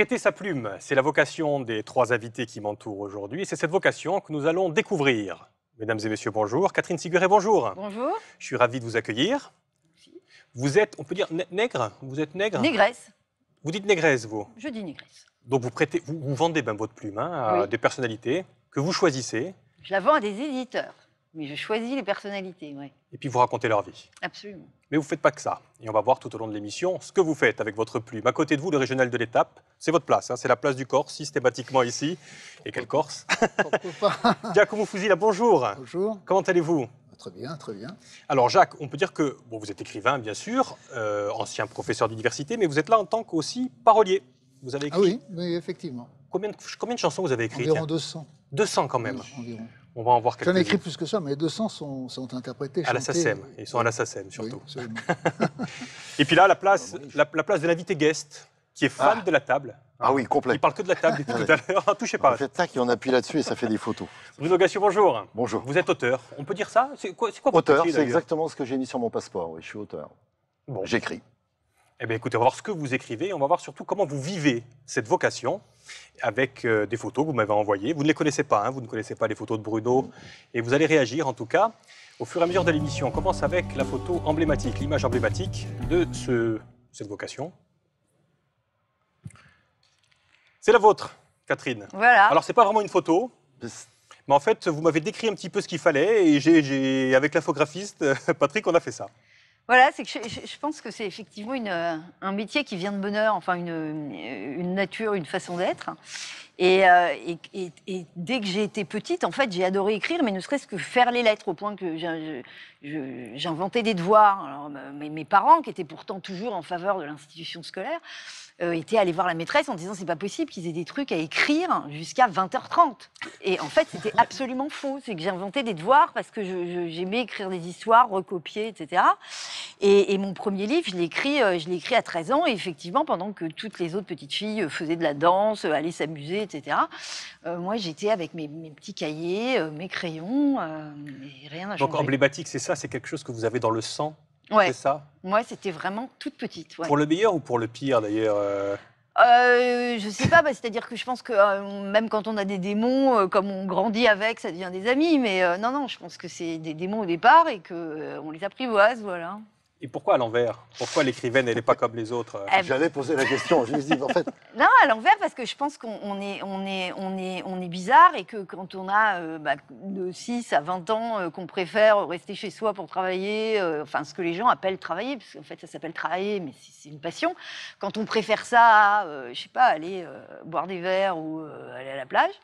Prêter sa plume, c'est la vocation des trois invités qui m'entourent aujourd'hui. C'est cette vocation que nous allons découvrir. Mesdames et messieurs, bonjour. Catherine Siguret, bonjour. Bonjour. Je suis ravi de vous accueillir. Vous êtes, on peut dire, nègre? Vous êtes nègre? Négresse. Vous dites négresse, vous? Je dis négresse. Donc vous vendez même votre plume à des personnalités que vous choisissez. Je la vends à des éditeurs, mais je choisis les personnalités, oui. Et puis vous racontez leur vie. Absolument. Mais vous ne faites pas que ça. Et on va voir tout au long de l'émission ce que vous faites avec votre plume. À côté de vous, le régional de l'Étape, c'est votre place. C'est la place du Corse, systématiquement ici. Et quel Corse? Pourquoi pas? Giacomo Fusila, bonjour. Bonjour. Comment allez-vous? Très bien, très bien. Alors Jacques, on peut dire que vous êtes écrivain, bien sûr, ancien professeur d'université, mais vous êtes là en tant qu'aussi parolier. Vous avez écrit... Ah oui, effectivement. Combien de chansons vous avez écrites? Environ 200. 200 quand même. Environ. On va en voir quelques-unes. J'en ai écrit plus que ça, mais 200 sont interprétés, à la chantés. SACEM. Ils sont à la SACEM, surtout. Oui, absolument. Et puis là, la place de l'invité guest, qui est fan de la table. Ah oui, complet. Il parle que de la table depuis tout à l'heure. Touchez pas. En fait, tac, et on appuie là-dessus et ça fait des photos. Bruno Gassio, bonjour. Bonjour. Vous êtes auteur. On peut dire ça? C'est quoi votre Auteur, métier, c'est d'ailleurs? exactement ce que j'ai mis sur mon passeport. Oui, je suis auteur. Bon. J'écris. Eh bien, écoutez, on va voir ce que vous écrivez. On va voir surtout comment vous vivez cette vocation avec des photos que vous m'avez envoyées. Vous ne les connaissez pas, vous ne connaissez pas les photos de Bruno. Et vous allez réagir, en tout cas, au fur et à mesure de l'émission. On commence avec la photo emblématique, l'image emblématique de cette vocation. C'est la vôtre, Catherine. Voilà. Alors, ce n'est pas vraiment une photo, mais en fait, vous m'avez décrit un petit peu ce qu'il fallait. Et avec l'infographiste, Patrick, on a fait ça. Voilà, c'est que je pense que c'est effectivement un métier qui vient de bonheur, enfin une nature, une façon d'être. Et dès que j'ai été petite, en fait, j'ai adoré écrire, mais ne serait-ce que faire les lettres, au point que j'inventais des devoirs. Alors, mes parents, qui étaient pourtant toujours en faveur de l'institution scolaire, étaient allés voir la maîtresse en disant c'est pas possible qu'ils aient des trucs à écrire jusqu'à 20h30. Et en fait, c'était absolument faux. C'est que j'inventais des devoirs parce que j'aimais écrire des histoires, recopier, etc. Et mon premier livre, je l'ai écrit à 13 ans. Et effectivement, pendant que toutes les autres petites filles faisaient de la danse, allaient s'amuser, etc., moi, j'étais avec mes petits cahiers, mes crayons, et rien n'a changé. Donc, emblématique, c'est ça? C'est quelque chose que vous avez dans le sang? Ouais. C'est ça? Moi, c'était vraiment toute petite. Ouais. Pour le meilleur ou pour le pire, d'ailleurs Je sais pas, c'est-à-dire que je pense que même quand on a des démons, comme on grandit avec, ça devient des amis. Mais non, je pense que c'est des démons au départ et qu'on les apprivoise, voilà. Et pourquoi à l'envers? Pourquoi l'écrivaine, elle n'est pas comme les autres? J'allais poser la question. Je me dis, en fait, Non, à l'envers, parce que je pense qu'on est bizarre et que quand on a de 6 à 20 ans, qu'on préfère rester chez soi pour travailler, enfin ce que les gens appellent travailler, parce qu'en fait ça s'appelle travailler, mais c'est une passion. Quand on préfère ça à, je sais pas, aller boire des verres ou aller à la plage,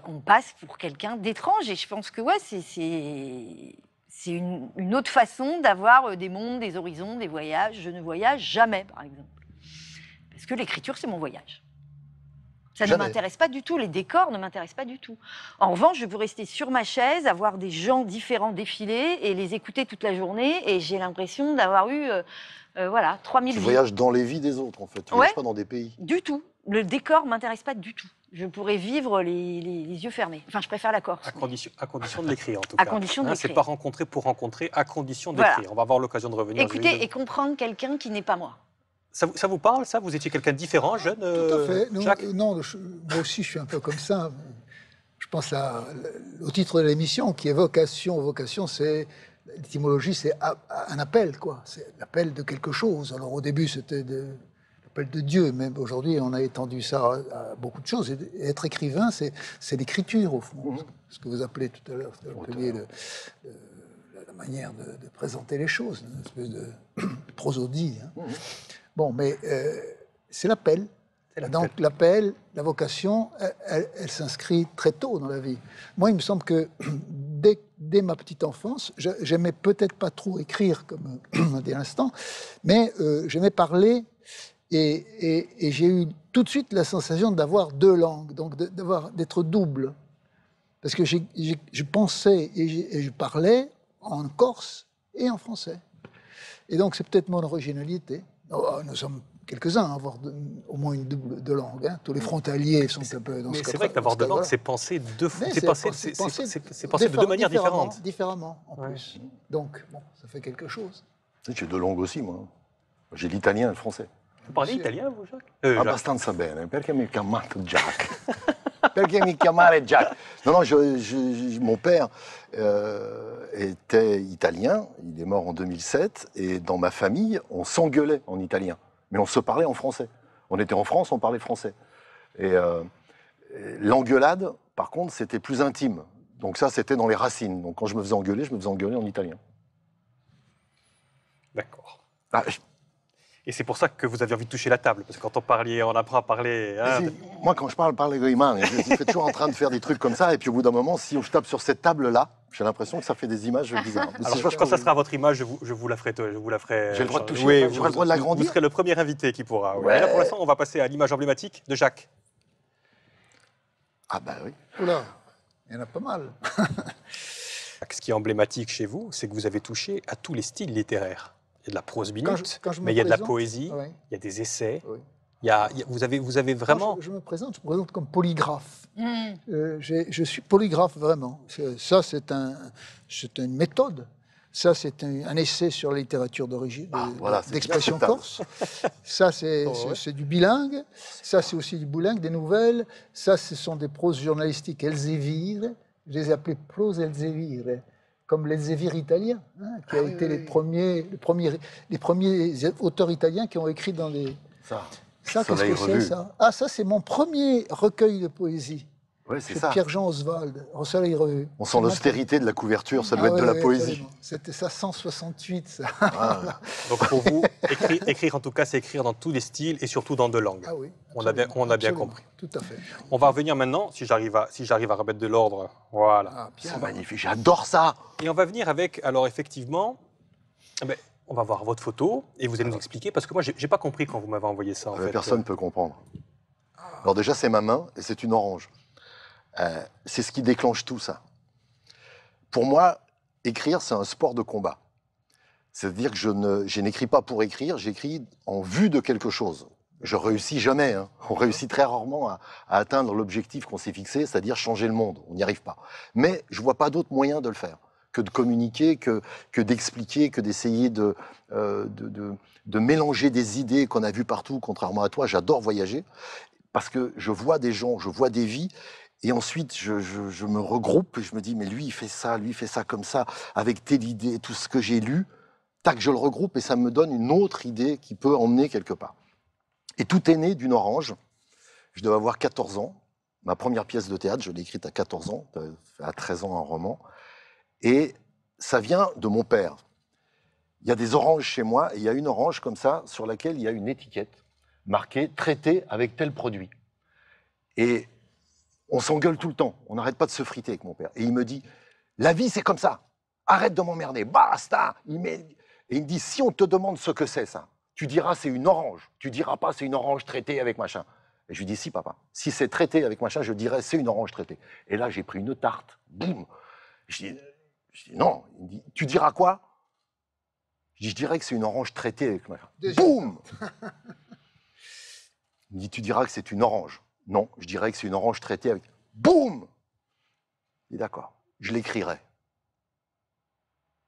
on passe pour quelqu'un d'étrange. Et je pense que ouais, c'est une autre façon d'avoir des mondes, des horizons, des voyages. Je ne voyage jamais, par exemple. Parce que l'écriture, c'est mon voyage. Ça ne m'intéresse pas du tout. Les décors ne m'intéressent pas du tout. En revanche, je veux rester sur ma chaise, avoir des gens différents défiler et les écouter toute la journée. Et j'ai l'impression d'avoir eu, 3000 tu vies. voyages dans les vies des autres, en fait. Tu ne voyages pas dans des pays. Du tout. Le décor ne m'intéresse pas du tout. Je pourrais vivre les yeux fermés. Enfin, je préfère la Corse. À condition de l'écrire, en tout cas. À condition de l'écrire. C'est pas rencontrer pour rencontrer, à condition d'écrire. Voilà. On va avoir l'occasion de revenir. Écouter et comprendre quelqu'un qui n'est pas moi. Ça vous parle, ça? Vous étiez quelqu'un de différent, jeune? Tout à fait. Jacques? Non, moi aussi, je suis un peu comme ça. Je pense au titre de l'émission, qui est vocation. Vocation, c'est... L'étymologie, c'est un appel, quoi. C'est l'appel de quelque chose. Alors, au début, c'était l'appel de Dieu, mais aujourd'hui, on a étendu ça à beaucoup de choses. Et être écrivain, c'est l'écriture, au fond. Ce que vous appelez tout à l'heure, la manière de présenter les choses, une espèce de prosodie. Bon, mais c'est l'appel. Donc l'appel, la vocation, elle s'inscrit très tôt dans la vie. Moi, il me semble que dès ma petite enfance, j'aimais peut-être pas trop écrire, comme on a dit à l'instant, mais j'aimais parler et j'ai eu tout de suite la sensation d'avoir deux langues, donc d'être double. Parce que je pensais et je parlais en corse et en français. Et donc c'est peut-être mon originalité. Nous sommes quelques-uns à avoir au moins une double de langue. Hein. Tous les frontaliers sont un peu dans ce cas-là. Mais c'est vrai que d'avoir deux langues, c'est penser de deux manières différentes. Différemment, en plus. Donc, bon, ça fait quelque chose. J'ai deux langues aussi, moi. J'ai l'italien et le français. Vous parlez italien, vous, Jacques Abbastanza bene, perché mi chiamato Jack? Perché mi chiamare Jack? Non, non, mon père était italien, il est mort en 2007, et dans ma famille, on s'engueulait en italien, mais on se parlait en français. On était en France, on parlait français. Et l'engueulade, par contre, c'était plus intime. Donc ça, c'était dans les racines. Donc quand je me faisais engueuler en italien. D'accord. Ah, Et c'est pour ça que vous avez envie de toucher la table, parce que quand on apprend à parler... Hein, moi, quand je parle les mains, je suis toujours en train de faire des trucs comme ça, et puis au bout d'un moment, si je tape sur cette table-là, j'ai l'impression que ça fait des images bizarres. Alors, quand ça sera votre image, je vous la ferai. J'ai le droit de toucher, oui, j'aurai le droit de l'agrandir. Vous serez le premier invité qui pourra. Oui. Ouais. Et là, pour l'instant, on va passer à l'image emblématique de Jacques. Ah bah oui. Oula, il y en a pas mal. Ce qui est emblématique chez vous, c'est que vous avez touché à tous les styles littéraires. Il y a de la prose minute, mais il y a de la poésie, oui. il y a des essais. Oui. Vous avez vraiment... Je me présente comme polygraphe. Je suis polygraphe vraiment. Ça, c'est une méthode. Ça, c'est un essai sur la littérature d'origine, d'expression corse. Ça, c'est du bilingue. Ça, c'est aussi du bilingue, des nouvelles. Ça, ce sont des proses journalistiques elzévires. Je les ai appelées prose elzévire, comme l'Elzévir italien, hein, qui a été les premiers auteurs italiens qui ont écrit dans les... Ça, qu'est-ce que c'est, ça? Ah, ça, c'est mon premier recueil de poésie. Oui, c'est chez ça. Pierre-Jean Oswald, Soleil Revue. On sent l'austérité de la couverture, ça doit être de la poésie. Absolument. C'était ça, 168, ça. Ah. Donc pour vous, écrire en tout cas, c'est écrire dans tous les styles et surtout dans deux langues. Ah oui. On a bien compris. Tout à fait. On va revenir maintenant, si j'arrive à remettre de l'ordre. Voilà. Ah, C'est magnifique, j'adore ça. Et on va venir avec, alors effectivement, on va voir votre photo et vous allez nous expliquer, parce que moi, j'ai pas compris quand vous m'avez envoyé ça. En fait. Personne ne peut comprendre. Alors déjà, c'est ma main et c'est une orange. C'est ce qui déclenche tout ça. Pour moi, écrire, c'est un sport de combat. C'est-à-dire que je n'écris pas pour écrire, j'écris en vue de quelque chose. Je réussis jamais. Hein. On réussit très rarement à atteindre l'objectif qu'on s'est fixé, c'est-à-dire changer le monde. On n'y arrive pas. Mais je vois pas d'autre moyen de le faire que de communiquer, que d'expliquer, que d'essayer de mélanger des idées qu'on a vues partout. Contrairement à toi, j'adore voyager parce que je vois des gens, je vois des vies. Et ensuite, je me regroupe et je me dis, mais lui, il fait ça comme ça, avec telle idée, tout ce que j'ai lu, tac, je le regroupe et ça me donne une autre idée qui peut emmener quelque part. Et tout est né d'une orange. Je devais avoir 14 ans. Ma première pièce de théâtre, je l'ai écrite à 14 ans, à 13 ans un roman. Et ça vient de mon père. Il y a des oranges chez moi et il y a une orange comme ça sur laquelle il y a une étiquette marquée « traité avec tel produit ». Et on s'engueule tout le temps, on n'arrête pas de se friter avec mon père. Et il me dit, la vie c'est comme ça, arrête de m'emmerder, basta. Et il me dit, si on te demande ce que c'est ça, tu diras c'est une orange, tu diras pas c'est une orange traitée avec machin. Et je lui dis, si papa, si c'est traité avec machin, je dirais c'est une orange traitée. Et là j'ai pris une tarte, boum. Je dis non, il me dit, tu diras quoi? Je dirais que c'est une orange traitée avec machin. Boum. Il me dit, tu diras que c'est une orange. Non, je dirais que c'est une orange traitée avec... Boum! Et d'accord, je l'écrirai.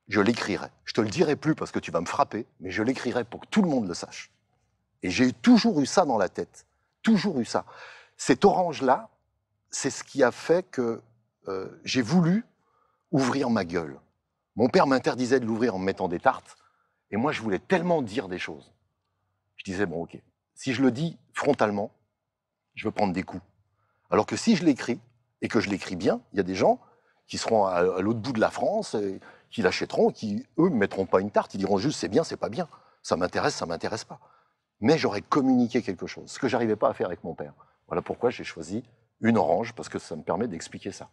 Je l'écrirai. Je te le dirai plus parce que tu vas me frapper, mais je l'écrirai pour que tout le monde le sache. Et j'ai toujours eu ça dans la tête. Toujours eu ça. Cette orange-là, c'est ce qui a fait que j'ai voulu ouvrir ma gueule. Mon père m'interdisait de l'ouvrir en me mettant des tartes, et moi, je voulais tellement dire des choses. Je disais, bon, ok, si je le dis frontalement, je veux prendre des coups. Alors que si je l'écris, et que je l'écris bien, il y a des gens qui seront à l'autre bout de la France, et qui l'achèteront, qui, eux, ne mettront pas une tarte, ils diront juste c'est bien, c'est pas bien, ça m'intéresse pas. Mais j'aurais communiqué quelque chose, ce que j'arrivais pas à faire avec mon père. Voilà pourquoi j'ai choisi une orange, parce que ça me permet d'expliquer ça.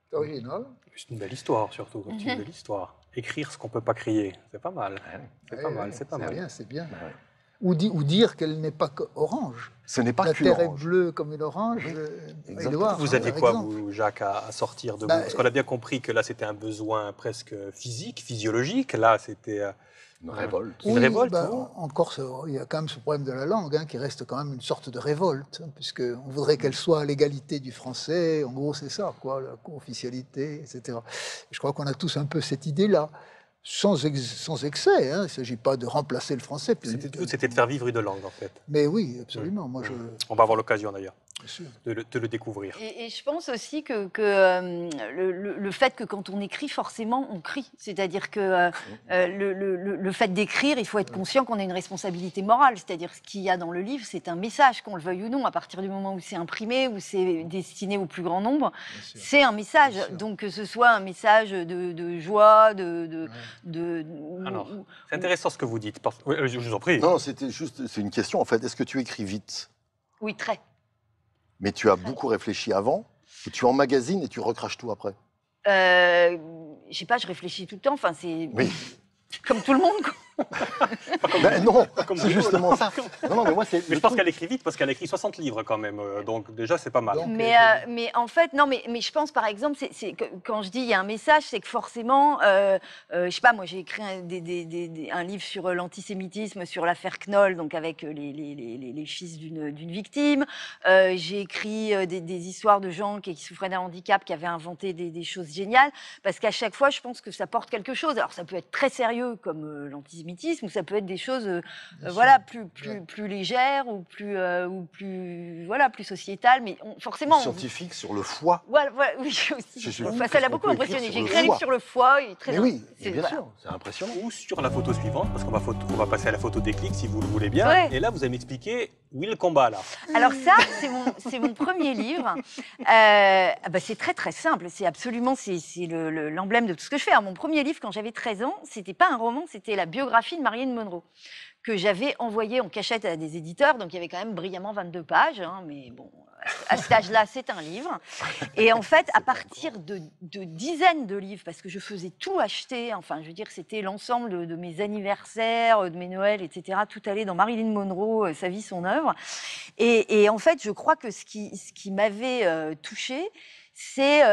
C'est original. C'est une belle histoire, surtout. C'est une belle histoire. Écrire ce qu'on peut pas crier, c'est pas mal. C'est pas mal, c'est pas mal. Bien, c'est bien. Ouais. Ou dire qu'elle n'est pas orange. Ce n'est pas la qu'une terre orange. Est bleue comme une orange. Et noire, vous aviez quoi, vous, Jacques, à sortir de vous? Parce qu'on a bien compris que là, c'était un besoin presque physique, physiologique. Là, c'était... Une révolte. Oui, une révolte, en Corse, il y a quand même ce problème de la langue, hein, qui reste quand même une sorte de révolte, hein, puisqu'on voudrait qu'elle soit à l'égalité du français. En gros, c'est ça, quoi, la co-officialité, etc. Je crois qu'on a tous un peu cette idée-là. sans excès. Hein. Il ne s'agit pas de remplacer le français. C'était de faire vivre une langue, en fait. Mais oui, absolument. Moi, On va avoir l'occasion, d'ailleurs, bien sûr. de le découvrir. Et je pense aussi que le fait que quand on écrit, forcément, on crie. C'est-à-dire que le fait d'écrire, il faut être conscient qu'on a une responsabilité morale. C'est-à-dire ce qu'il y a dans le livre, c'est un message, qu'on le veuille ou non. À partir du moment où c'est imprimé, où c'est destiné au plus grand nombre, c'est un message. Donc que ce soit un message de joie, Alors, c'est intéressant ce que vous dites. Oui, je vous en prie. Non, c'est une question en fait. Est-ce que tu écris vite? Oui, très. Mais tu as beaucoup réfléchi avant, et tu emmagasines et tu recraches tout après. Je sais pas, je réfléchis tout le temps. Enfin, c'est comme tout le monde, quoi. Ben non, c'est justement ça. Non, mais moi, Mais je pense qu'elle écrit vite parce qu'elle écrit 60 livres quand même. Donc déjà, c'est pas mal. Donc, Mais en fait, non, mais je pense, par exemple, quand je dis il y a un message, c'est que forcément, je sais pas, moi j'ai écrit un livre sur l'antisémitisme, sur l'affaire Knoll, donc avec les fils d'une victime. J'ai écrit des histoires de gens qui souffraient d'un handicap, qui avaient inventé des choses géniales, parce qu'à chaque fois, je pense que ça porte quelque chose. Alors ça peut être très sérieux comme l'antisémitisme, ou ça peut être des choses voilà, plus légères ou plus sociétales, mais forcément... Scientifique sur le foie. Voilà, oui, aussi. Enfin, ça l'a beaucoup impressionné. J'ai écrit un livre sur le foie. Mais oui, bien sûr, c'est impressionnant. Ou sur la photo suivante, parce qu'on va passer à la photo déclic si vous le voulez bien. Ouais. Et là, vous allez m'expliquer où est le combat, là. Alors ça, c'est mon premier livre. C'est très très simple. C'est absolument l'emblème de tout ce que je fais. Alors, mon premier livre, quand j'avais 13 ans, c'était pas un roman, c'était la biographie de Marilyn Monroe, que j'avais envoyée en cachette à des éditeurs. Donc il y avait quand même brillamment 22 pages, hein, mais bon, à cet âge-là, c'est un livre. Et en fait, à partir de dizaines de livres, parce que je faisais tout acheter, enfin, je veux dire, c'était l'ensemble de mes anniversaires, de mes Noëls, etc., tout allait dans Marilyn Monroe, sa vie, son œuvre. Et en fait, je crois que ce qui m'avait touchée, c'était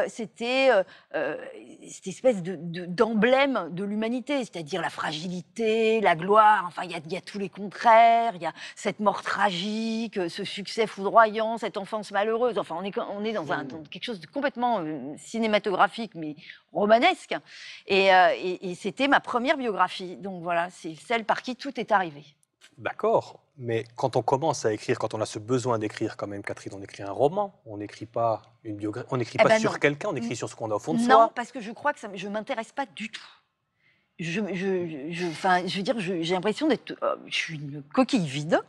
cette espèce d'emblème de l'humanité, c'est-à-dire la fragilité, la gloire, enfin, il y a tous les contraires, il y a cette mort tragique, ce succès foudroyant, cette enfance malheureuse, enfin, on est dans quelque chose de complètement cinématographique, mais romanesque, et c'était ma première biographie, donc voilà, c'est celle par qui tout est arrivé. D'accord, mais quand on commence à écrire, quand on a ce besoin d'écrire, quand même, Catherine, on écrit un roman, on n'écrit pas une biographie, on n'écrit pas sur quelqu'un, on écrit sur ce qu'on a au fond de soi. Non, parce que je crois que je ne m'intéresse pas du tout. Je veux dire, j'ai l'impression d'être... je suis une coquille vide,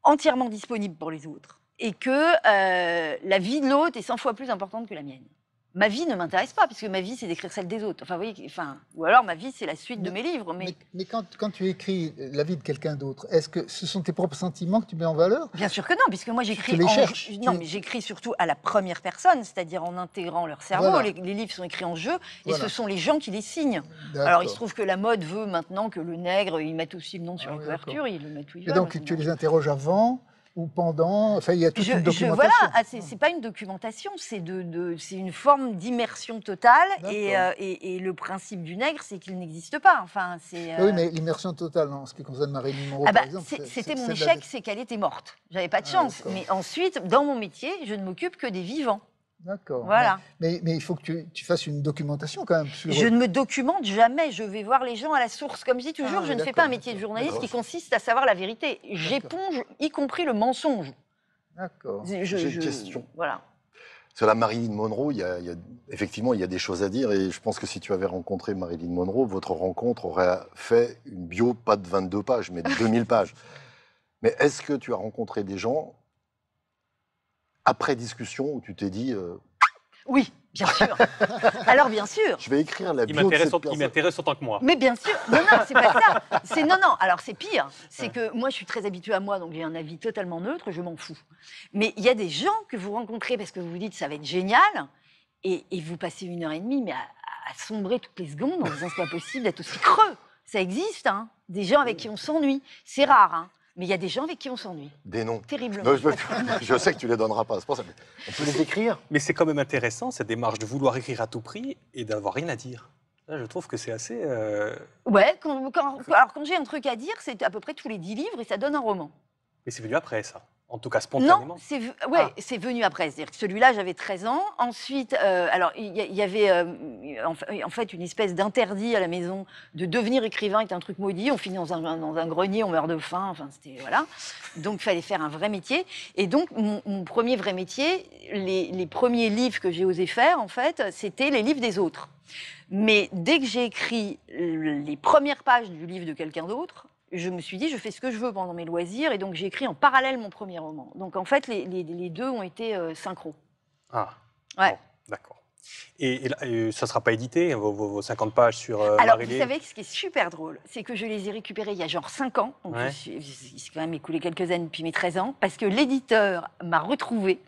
entièrement disponible pour les autres, et que la vie de l'autre est 100 fois plus importante que la mienne. Ma vie ne m'intéresse pas, puisque ma vie, c'est d'écrire celle des autres. Enfin, vous voyez, ou alors ma vie, c'est la suite de mes livres. Mais quand tu écris la vie de quelqu'un d'autre, est-ce que ce sont tes propres sentiments que tu mets en valeur? Bien sûr que non, puisque moi j'écris... Non, mais j'écris surtout à la première personne, c'est-à-dire en intégrant leur cerveau. Voilà. Les livres sont écrits en jeu, et Voilà. ce sont les gens qui les signent. Alors il se trouve que la mode veut maintenant que le nègre, ils mettent aussi le nom sur la couverture, ils le mettent où ils veulent. Et donc tu les interroges avant ou pendant? Enfin, il y a toute une documentation. Voilà, c'est pas une documentation, c'est une forme d'immersion totale. Et le principe du nègre, c'est qu'il n'existe pas. Enfin, Oui, mais l'immersion totale, en ce qui concerne Marilyn Monroe, par exemple... C'était mon échec, c'est qu'elle était morte. J'avais pas de chance. Mais ensuite, dans mon métier, je ne m'occupe que des vivants. D'accord. Voilà. Mais il faut que tu fasses une documentation quand même. Je ne me documente jamais. Je vais voir les gens à la source. Comme je dis toujours, je ne fais pas un métier de journaliste qui consiste à savoir la vérité. J'éponge, y compris le mensonge. D'accord. J'ai une question. Voilà. Sur la Marilyn Monroe, effectivement, il y a des choses à dire. Et je pense que si tu avais rencontré Marilyn Monroe, votre rencontre aurait fait une bio, pas de 22 pages, mais de 2000 pages. Mais est-ce que tu as rencontré des gens après discussion où tu t'es dit... Oui, bien sûr. Alors, bien sûr. Je vais écrire la bio Il m'intéresse autant que moi. Mais bien sûr. Non, c'est pas ça. Non. Alors, c'est pire. C'est que moi, je suis très habituée à moi, donc j'ai un avis totalement neutre, je m'en fous. Mais il y a des gens que vous rencontrez parce que vous vous dites ça va être génial, et vous passez 1h30 mais à sombrer toutes les secondes en disant c'est pas possible d'être aussi creux. Ça existe, hein. Des gens avec qui on s'ennuie. C'est rare, hein. Mais il y a des gens avec qui on s'ennuie. Des noms. Terriblement. Non, je sais que tu ne les donneras pas. C'est pour ça. On peut les écrire. Mais c'est quand même intéressant, cette démarche de vouloir écrire à tout prix et d'avoir rien à dire. Là, je trouve que c'est assez... Ouais, alors quand j'ai un truc à dire, c'est à peu près tous les 10 livres et ça donne un roman. Mais c'est venu après, ça. En tout cas, Non, spontanément. c'est venu après. C'est-à-dire que celui-là, j'avais 13 ans. Ensuite, alors, il y avait en fait une espèce d'interdit à la maison de devenir écrivain, est un truc maudit. On finit dans un grenier, on meurt de faim. Enfin, c'était, voilà. Donc, il fallait faire un vrai métier. Et donc, mon premier vrai métier, les premiers livres que j'ai osé faire, en fait, c'était les livres des autres. Mais dès que j'ai écrit les premières pages du livre de quelqu'un d'autre, je me suis dit, je fais ce que je veux pendant mes loisirs, et donc j'ai écrit en parallèle mon premier roman. Donc en fait, les deux ont été synchro. Ah, Ouais. bon, d'accord. Et ça ne sera pas édité, vos 50 pages sur Alors, Marie vous savez, ce qui est super drôle, c'est que je les ai récupérés il y a genre 5 ans. Donc Ouais. il s'est quand même écoulé quelques années depuis mes 13 ans, parce que l'éditeur m'a retrouvée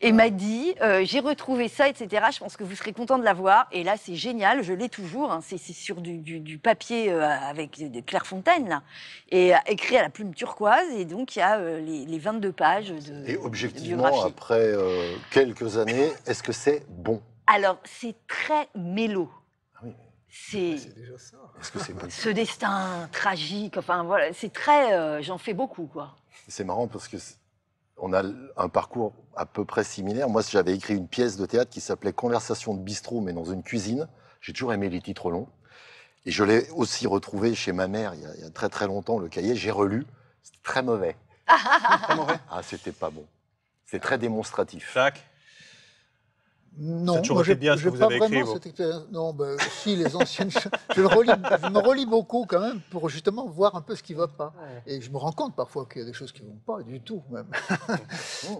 et m'a dit, j'ai retrouvé ça, etc. Je pense que vous serez content de l'avoir. Et là, c'est génial, je l'ai toujours. Hein. C'est sur du papier avec de Clairefontaine, là, et écrit à la plume turquoise. Et donc, il y a les 22 pages de Et de objectivement, biographie. après quelques années, est-ce que c'est bon? Alors, c'est très mélo. Ah oui, C'est C'est déjà ça. est-ce que c'est bon? ce destin tragique. Enfin, voilà, c'est très... j'en fais beaucoup, quoi. C'est marrant parce que on a un parcours à peu près similaire. Moi, j'avais écrit une pièce de théâtre qui s'appelait Conversation de bistrot, mais dans une cuisine. J'ai toujours aimé les titres longs. Et je l'ai aussi retrouvé chez ma mère il y a très très longtemps, le cahier. J'ai relu. C'était très mauvais. Très mauvais. Ah, c'était pas bon. C'est très démonstratif. Jacques. Non, Ça a toujours moi, été bien ce que j'ai vous pas avez écrit, vraiment vous. cette expérience. Non, ben, si, les anciennes choses. Je me relis beaucoup quand même pour justement voir un peu ce qui ne va pas. Et je me rends compte parfois qu'il y a des choses qui ne vont pas du tout, même.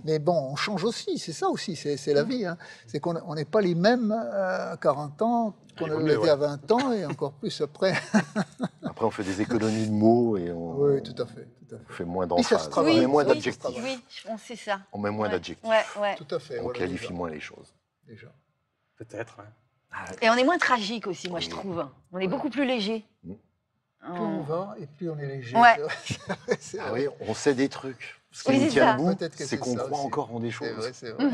Mais bon, on change aussi, c'est ça aussi, c'est la vie. Hein. C'est qu'on n'est pas les mêmes à 40 ans qu'on évolué, avait ouais. à 20 ans et encore plus après. Après, on fait des économies de mots et on, Oui, tout à fait. Tout à on fait. fait moins Puis ça se d'emphase. travaille. On met moins ça se d'adjectifs. travaille. Oui, je pense que c'est ça. On met moins Ouais. d'adjectifs. Ouais. Tout à fait. On voilà, qualifie déjà. moins les choses. Déjà. Peut-être. Ouais. Et on est moins tragique aussi, moi, je Oui. trouve. On est beaucoup plus léger. Mm. Plus on va et plus on est léger. Ouais. C'est vrai, c'est Ah vrai. oui, on sait des trucs. Ce qui Oui, nous c'est tient ça. debout, Peut-être que c'est c'est qu'on ça croit aussi. encore en des C'est choses. vrai, c'est vrai.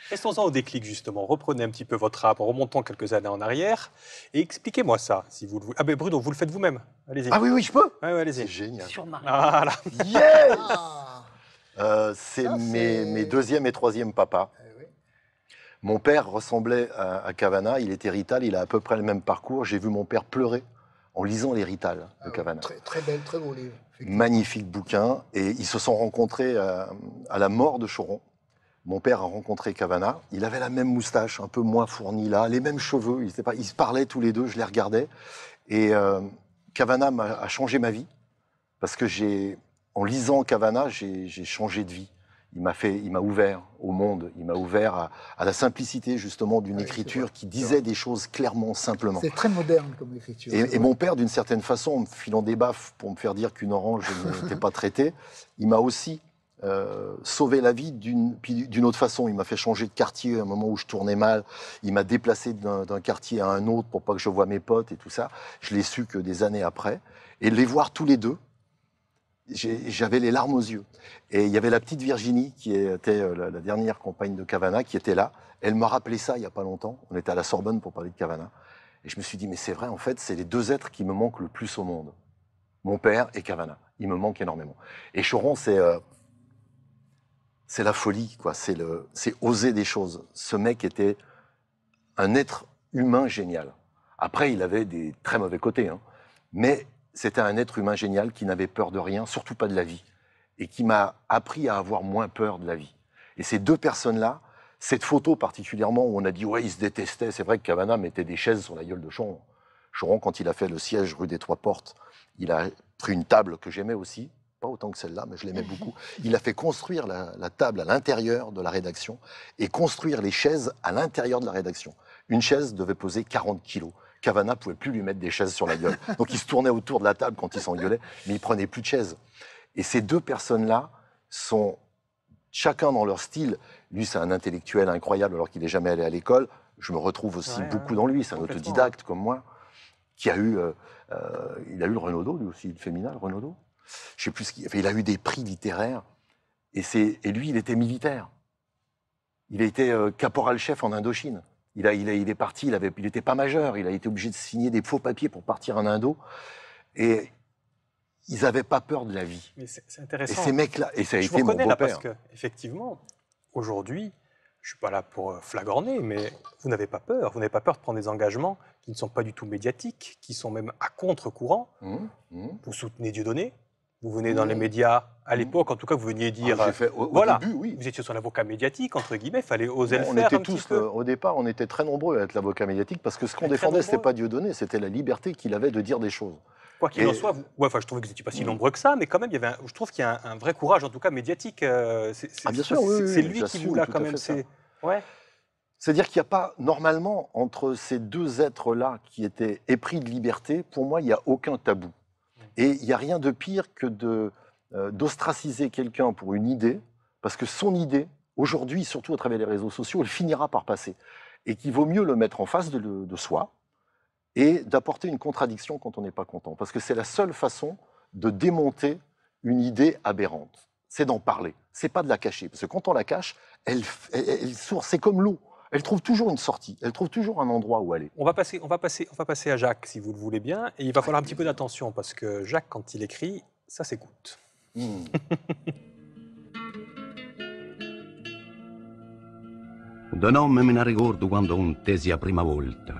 Restons-en au déclic, justement. Reprenez un petit peu votre âme, remontons quelques années en arrière, et expliquez-moi ça, si vous le voulez. Ah ben Bruno, vous le faites vous-même. Allez-y. Ah oui, oui, je peux. Ouais, ouais, allez-y. C'est génial. Sur Marie. Voilà. Yes Ah, C'est Ça, c'est- mes deuxième et troisième papas. oui. Mon père ressemblait à Cavana, il était Rital, il a à peu près le même parcours. J'ai vu mon père pleurer en lisant les Rital de Ah oui, Cavana. très, très belle, très beau livre. effectivement. Magnifique bouquin. Et ils se sont rencontrés à la mort de Choron. Mon père a rencontré Cavana. Il avait la même moustache, un peu moins fournie là, les mêmes cheveux. Ils se parlaient tous les deux, je les regardais. Et Cavana a changé ma vie. Parce que en lisant Cavana, j'ai changé de vie. Il m'a ouvert au monde. Il m'a ouvert à la simplicité, justement, d'une Oui, c'est écriture vrai, qui c'est disait des choses clairement, simplement. C'est très moderne comme écriture. c'est Et vrai. mon père, d'une certaine façon, en me filant des baffes pour me faire dire qu'une orange n'était pas traitée, il m'a aussi sauvé la vie d'une autre façon. Il m'a fait changer de quartier à un moment où je tournais mal. Il m'a déplacé d'un quartier à un autre pour pas que je voie mes potes et tout ça. Je l'ai su que des années après. Et les voir tous les deux, j'avais les larmes aux yeux. Et il y avait la petite Virginie, qui était la dernière compagne de Cavana, qui était là. Elle m'a rappelé ça il n'y a pas longtemps. On était à la Sorbonne pour parler de Cavana. Et je me suis dit, mais c'est vrai, en fait, c'est les deux êtres qui me manquent le plus au monde. Mon père et Cavana. Ils me manquent énormément. Et Choron, c'est la folie, quoi. C'est oser des choses. Ce mec était un être humain génial. Après, il avait des très mauvais côtés, hein. Mais c'était un être humain génial qui n'avait peur de rien, surtout pas de la vie, et qui m'a appris à avoir moins peur de la vie. Et ces deux personnes-là, cette photo particulièrement où on a dit ouais, ils se détestaient, c'est vrai que Cavana mettait des chaises sur la gueule de Choron. Choron, quand il a fait le siège rue des Trois Portes, il a pris une table que j'aimais aussi, pas autant que celle-là, mais je l'aimais beaucoup. Il a fait construire la table à l'intérieur de la rédaction et construire les chaises à l'intérieur de la rédaction. Une chaise devait peser 40 kilos. Cavana pouvait plus lui mettre des chaises sur la gueule. Donc il se tournait autour de la table quand il s'engueulait, mais il prenait plus de chaises. Et ces deux personnes-là sont chacun dans leur style. Lui, c'est un intellectuel incroyable alors qu'il n'est jamais allé à l'école. Je me retrouve aussi beaucoup dans lui. C'est un complètement. autodidacte comme moi, qui a eu, il a eu le Renaudot, lui aussi, le Féminin, le Renaudot. Je sais plus ce qu'il, enfin, il a eu des prix littéraires. Et lui, il était militaire. Il a été caporal-chef en Indochine. Il est parti, il n'était pas majeur. Il a été obligé de signer des faux papiers pour partir en Indo. Et ils n'avaient pas peur de la vie. Mais c'est Et intéressant. ces mecs-là, et ça a Je été vous mon reconnais là parce beau-père. que, effectivement, aujourd'hui, je ne suis pas là pour flagorner, mais vous n'avez pas peur. Vous n'avez pas peur de prendre des engagements qui ne sont pas du tout médiatiques, qui sont même à contre-courant. Vous soutenez Dieudonné. Vous venez dans les médias, à l'époque, en tout cas, vous veniez dire... J'ai fait, au voilà, début, oui. vous étiez son avocat médiatique, entre guillemets, il fallait oser le On faire était un petit tous, peu. au départ, on était très nombreux à être l'avocat médiatique parce que ce qu'on Très défendait, c'était nombreux. pas Dieudonné, c'était la liberté qu'il avait de dire des choses. Quoi qu'il en Et- soit, enfin, je trouvais que vous n'étiez pas si nombreux que ça, mais quand même, je trouve qu'il y a un vrai courage, en tout cas médiatique. Ah, bien sûr, oui, c'est oui, lui qui j'assume vous l'a tout quand à même. fait ça. Ouais. C'est-à-dire qu'il n'y a pas, normalement, entre ces deux êtres-là qui étaient épris de liberté, pour moi, il n'y a aucun tabou. Et il n'y a rien de pire que d'ostraciser quelqu'un pour une idée, parce que son idée, aujourd'hui, surtout à travers les réseaux sociaux, elle finira par passer. Et qu'il vaut mieux le mettre en face de soi et d'apporter une contradiction quand on n'est pas content. Parce que c'est la seule façon de démonter une idée aberrante. C'est d'en parler. C'est pas de la cacher. Parce que quand on la cache, elle sourd. C'est comme l'eau. Elle trouve toujours une sortie. Elle trouve toujours un endroit où aller. On va passer à Jacques, si vous le voulez bien, et il va falloir un petit peu d'attention, parce que Jacques, quand il écrit, ça s'écoute. Da nome me ne ricordo quando un tesi a prima volta.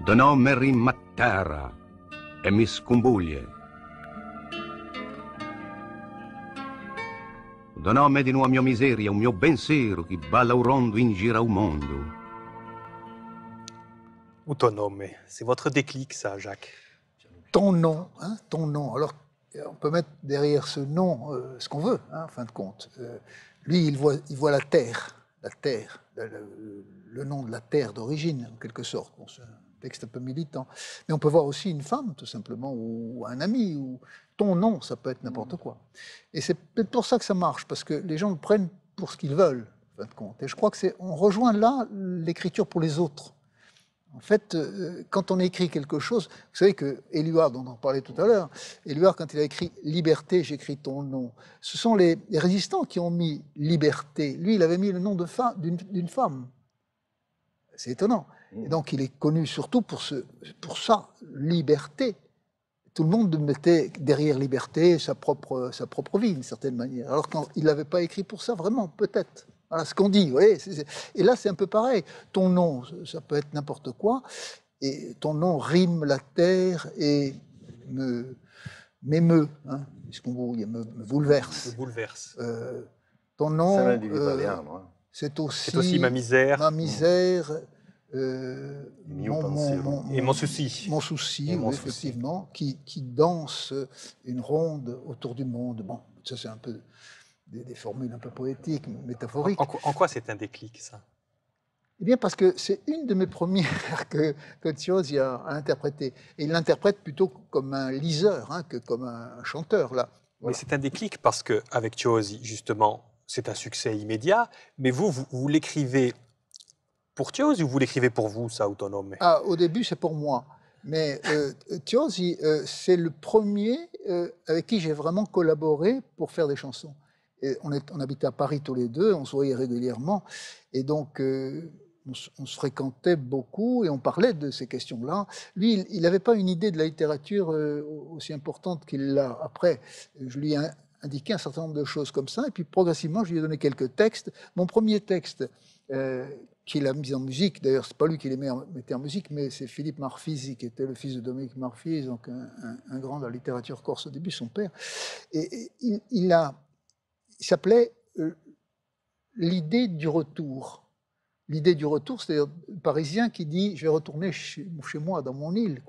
Da nome rimma a terra e mi scombuglie. Da nome di nuova mia miseria, un mio pensiero che balla un rondo in gira un mondo. Autonome, c'est votre déclic, ça, Jacques. Ton nom, hein, ton nom. Alors, on peut mettre derrière ce nom ce qu'on veut, hein, en fin de compte. Lui, il voit la terre, le nom de la terre d'origine, en quelque sorte. Bon, c'est un texte un peu militant. Mais on peut voir aussi une femme, tout simplement, ou un ami, ou ton nom, ça peut être n'importe quoi. Et c'est peut-être pour ça que ça marche, parce que les gens le prennent pour ce qu'ils veulent, en fin de compte. Et je crois que on rejoint là l'écriture pour les autres. En fait, quand on écrit quelque chose, vous savez que Éluard, dont on parlait tout à l'heure, Éluard, quand il a écrit « Liberté », j'écris ton nom. Ce sont les résistants qui ont mis « Liberté ». Lui, il avait mis le nom d'une femme. C'est étonnant. Et donc, il est connu surtout pour ça, liberté. Tout le monde mettait derrière liberté sa propre vie, d'une certaine manière. Alors qu'il ne l'avait pas écrit pour ça, vraiment, peut-être. Voilà ce qu'on dit, vous voyez. Et là, c'est un peu pareil. Ton nom, ça peut être n'importe quoi. Et ton nom rime la terre et m'émeut, hein, me bouleverse. Me bouleverse. Ton nom, Ça m'indique pas bien, moi. c'est aussi ma misère. Ma misère. Mon souci. Mon souci, Et oui, mon souci. effectivement, qui danse une ronde autour du monde. Bon, ça c'est un peu des formules un peu poétiques, métaphoriques. En quoi c'est un déclic, ça? Eh bien, parce que c'est une de mes premières que Tiosi a interprétée. Et il l'interprète plutôt comme un liseur hein, que comme un chanteur, là. Mais c'est un déclic parce qu'avec Tiosi, justement, c'est un succès immédiat, mais vous l'écrivez pour Tiosi ou vous l'écrivez pour vous, ça, Autonome? Ah, au début, c'est pour moi. Mais Tiosi, c'est le premier avec qui j'ai vraiment collaboré pour faire des chansons. Et on habitait à Paris tous les deux, on se voyait régulièrement. Et donc, on se fréquentait beaucoup et on parlait de ces questions-là. Lui, il n'avait pas une idée de la littérature aussi importante qu'il l'a après. Je lui ai indiqué un certain nombre de choses comme ça. Et puis, progressivement, je lui ai donné quelques textes. Mon premier texte, qu'il a mis en musique, d'ailleurs, c'est pas lui qui les mettait en musique, mais c'est Philippe Marfisi, qui était le fils de Dominique Marfisi, donc un grand de la littérature corse au début, son père. Et il s'appelait l'idée du retour. L'idée du retour, c'est-à-dire le Parisien qui dit « je vais retourner chez moi, dans mon île ».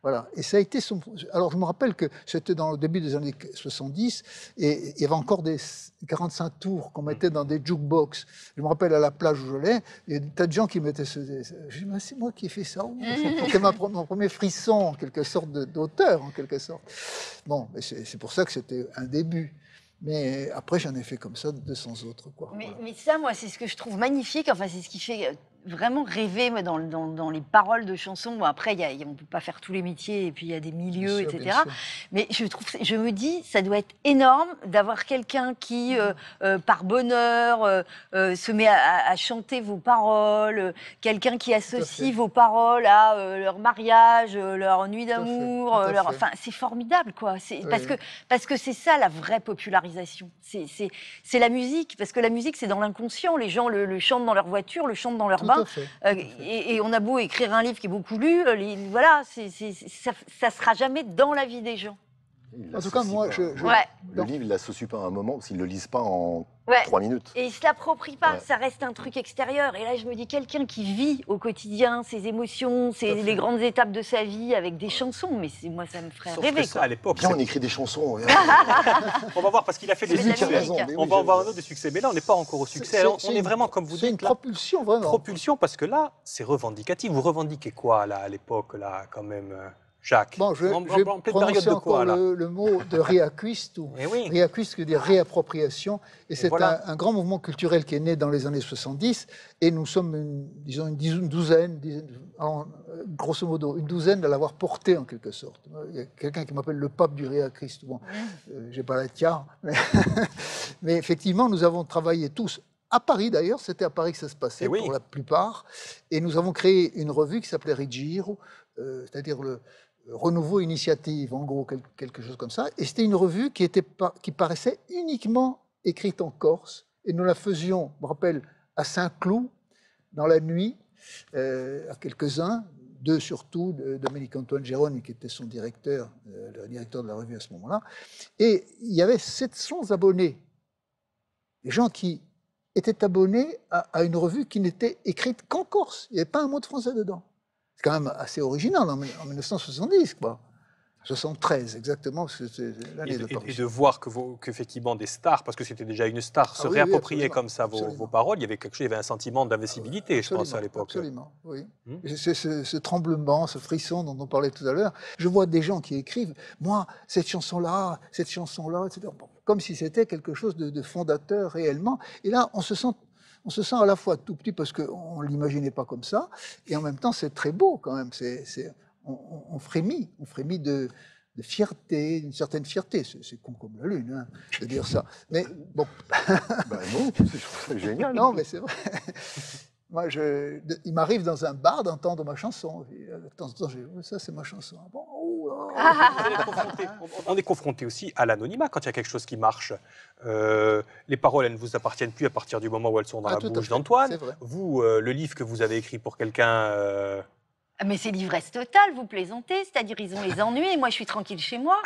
Voilà. Et ça a été son... Alors, je me rappelle que c'était dans le début des années 70, et il y avait encore des 45 tours qu'on mettait dans des jukebox. Je me rappelle à la plage où j'allais, il y a des tas de gens qui mettaient je dis, c'est moi qui ai fait ça. C'était mon premier frisson, en quelque sorte, d'auteur, en quelque sorte. Bon, c'est pour ça que c'était un début. Mais après, j'en ai fait comme ça 200 autres. Quoi. Mais ça, moi, c'est ce que je trouve magnifique. Enfin, c'est ce qui fait vraiment rêvé moi, dans les paroles de chansons. Bon, après, on ne peut pas faire tous les métiers, et puis il y a des milieux, Bien sûr, etc. bien sûr. Mais je me dis, ça doit être énorme d'avoir quelqu'un qui, par bonheur, se met à chanter vos paroles, quelqu'un qui associe vos paroles à leur mariage, leur nuit d'amour. Tout à fait. Enfin, c'est formidable, quoi. Oui. Parce que c'est ça la vraie popularisation. C'est la musique, parce que la musique, c'est dans l'inconscient. Les gens le chantent dans leur voiture, le chantent dans leur Tout bain. à fait. Et on a beau écrire un livre qui est beaucoup lu, voilà, ça sera jamais dans la vie des gens. En tout cas, moi, Ouais. Le livre, il l'associe pas à un moment, parce qu'ils ne le lisent pas en Ouais. 3 minutes. Et ils se l'approprient pas, Ouais. ça reste un truc extérieur. Et là, je me dis, quelqu'un qui vit au quotidien ses émotions, Tout à fait. les grandes étapes de sa vie avec des chansons, mais moi, ça me ferait Sauf rêver. que ça, Quoi. à l'époque, Bien, on écrit des chansons. on va voir parce qu'il a fait des C'est de la succès. musique. On va en voir un autre de succès, mais là, on n'est pas encore au succès. Alors, on est vraiment, comme vous C'est une dites, là, propulsion, vraiment. propulsion, parce que là, c'est revendicatif. Vous revendiquez quoi, là, à l'époque, là, quand même, Jacques? Bon, je vais en pleine période prononcer de quoi, encore là? le mot de reacquist, ou Eh oui. reacquist, qui veut dire réappropriation. Et c'est voilà. un grand mouvement culturel qui est né dans les années 70. Et nous sommes, disons, une douzaine, grosso modo, une douzaine à l'avoir porté, en quelque sorte. Il y a quelqu'un qui m'appelle le pape du reacquist. Bon, j'ai pas la tiare. Mais effectivement, nous avons travaillé tous. À Paris, d'ailleurs, c'était à Paris que ça se passait, Eh oui. pour la plupart. Et nous avons créé une revue qui s'appelait Rigiro, c'est-à-dire le Renouveau Initiative, en gros, quelque chose comme ça. Et c'était une revue qui paraissait uniquement écrite en Corse. Et nous la faisions, je me rappelle, à Saint-Cloud, dans la nuit, à quelques-uns, deux surtout, Dominique-Antoine Gérone, qui était son directeur, le directeur de la revue à ce moment-là. Et il y avait 700 abonnés. Des gens qui étaient abonnés à une revue qui n'était écrite qu'en Corse. Il n'y avait pas un mot de français dedans. C'est quand même assez original en 1970, quoi. 73, exactement, parce que c'est l'année de Et Paris. de voir qu'effectivement des stars, parce que c'était déjà une star, se Ah oui, réappropriaient absolument, comme ça absolument. vos paroles, il y avait quelque chose, il y avait un sentiment d'invincibilité, je pense, à l'époque. Absolument, oui. Hmm. Et c'est ce tremblement, ce frisson dont on parlait tout à l'heure. Je vois des gens qui écrivent, moi, cette chanson-là, etc. Bon, comme si c'était quelque chose de fondateur réellement. Et là, on se sent à la fois tout petit parce qu'on ne l'imaginait pas comme ça, et en même temps, c'est très beau quand même. On frémit de fierté, d'une certaine fierté. C'est con comme la lune, hein, de dire ça. Mais bon. Ben non, je trouve ça génial. Non, mais c'est vrai. Moi, il m'arrive dans un bar d'entendre ma chanson. Et de temps en temps, ça, c'est ma chanson. Bon, oh, oh. Vous allez être confronté. On est confronté aussi à l'anonymat quand il y a quelque chose qui marche. Les paroles, elles ne vous appartiennent plus à partir du moment où elles sont dans la Tout à bouche fait, d'Antoine. c'est vrai. Vous, le livre que vous avez écrit pour quelqu'un, Ah, mais c'est l'ivresse totale, vous plaisantez, c'est-à-dire ils ont les ennuis et moi je suis tranquille chez moi.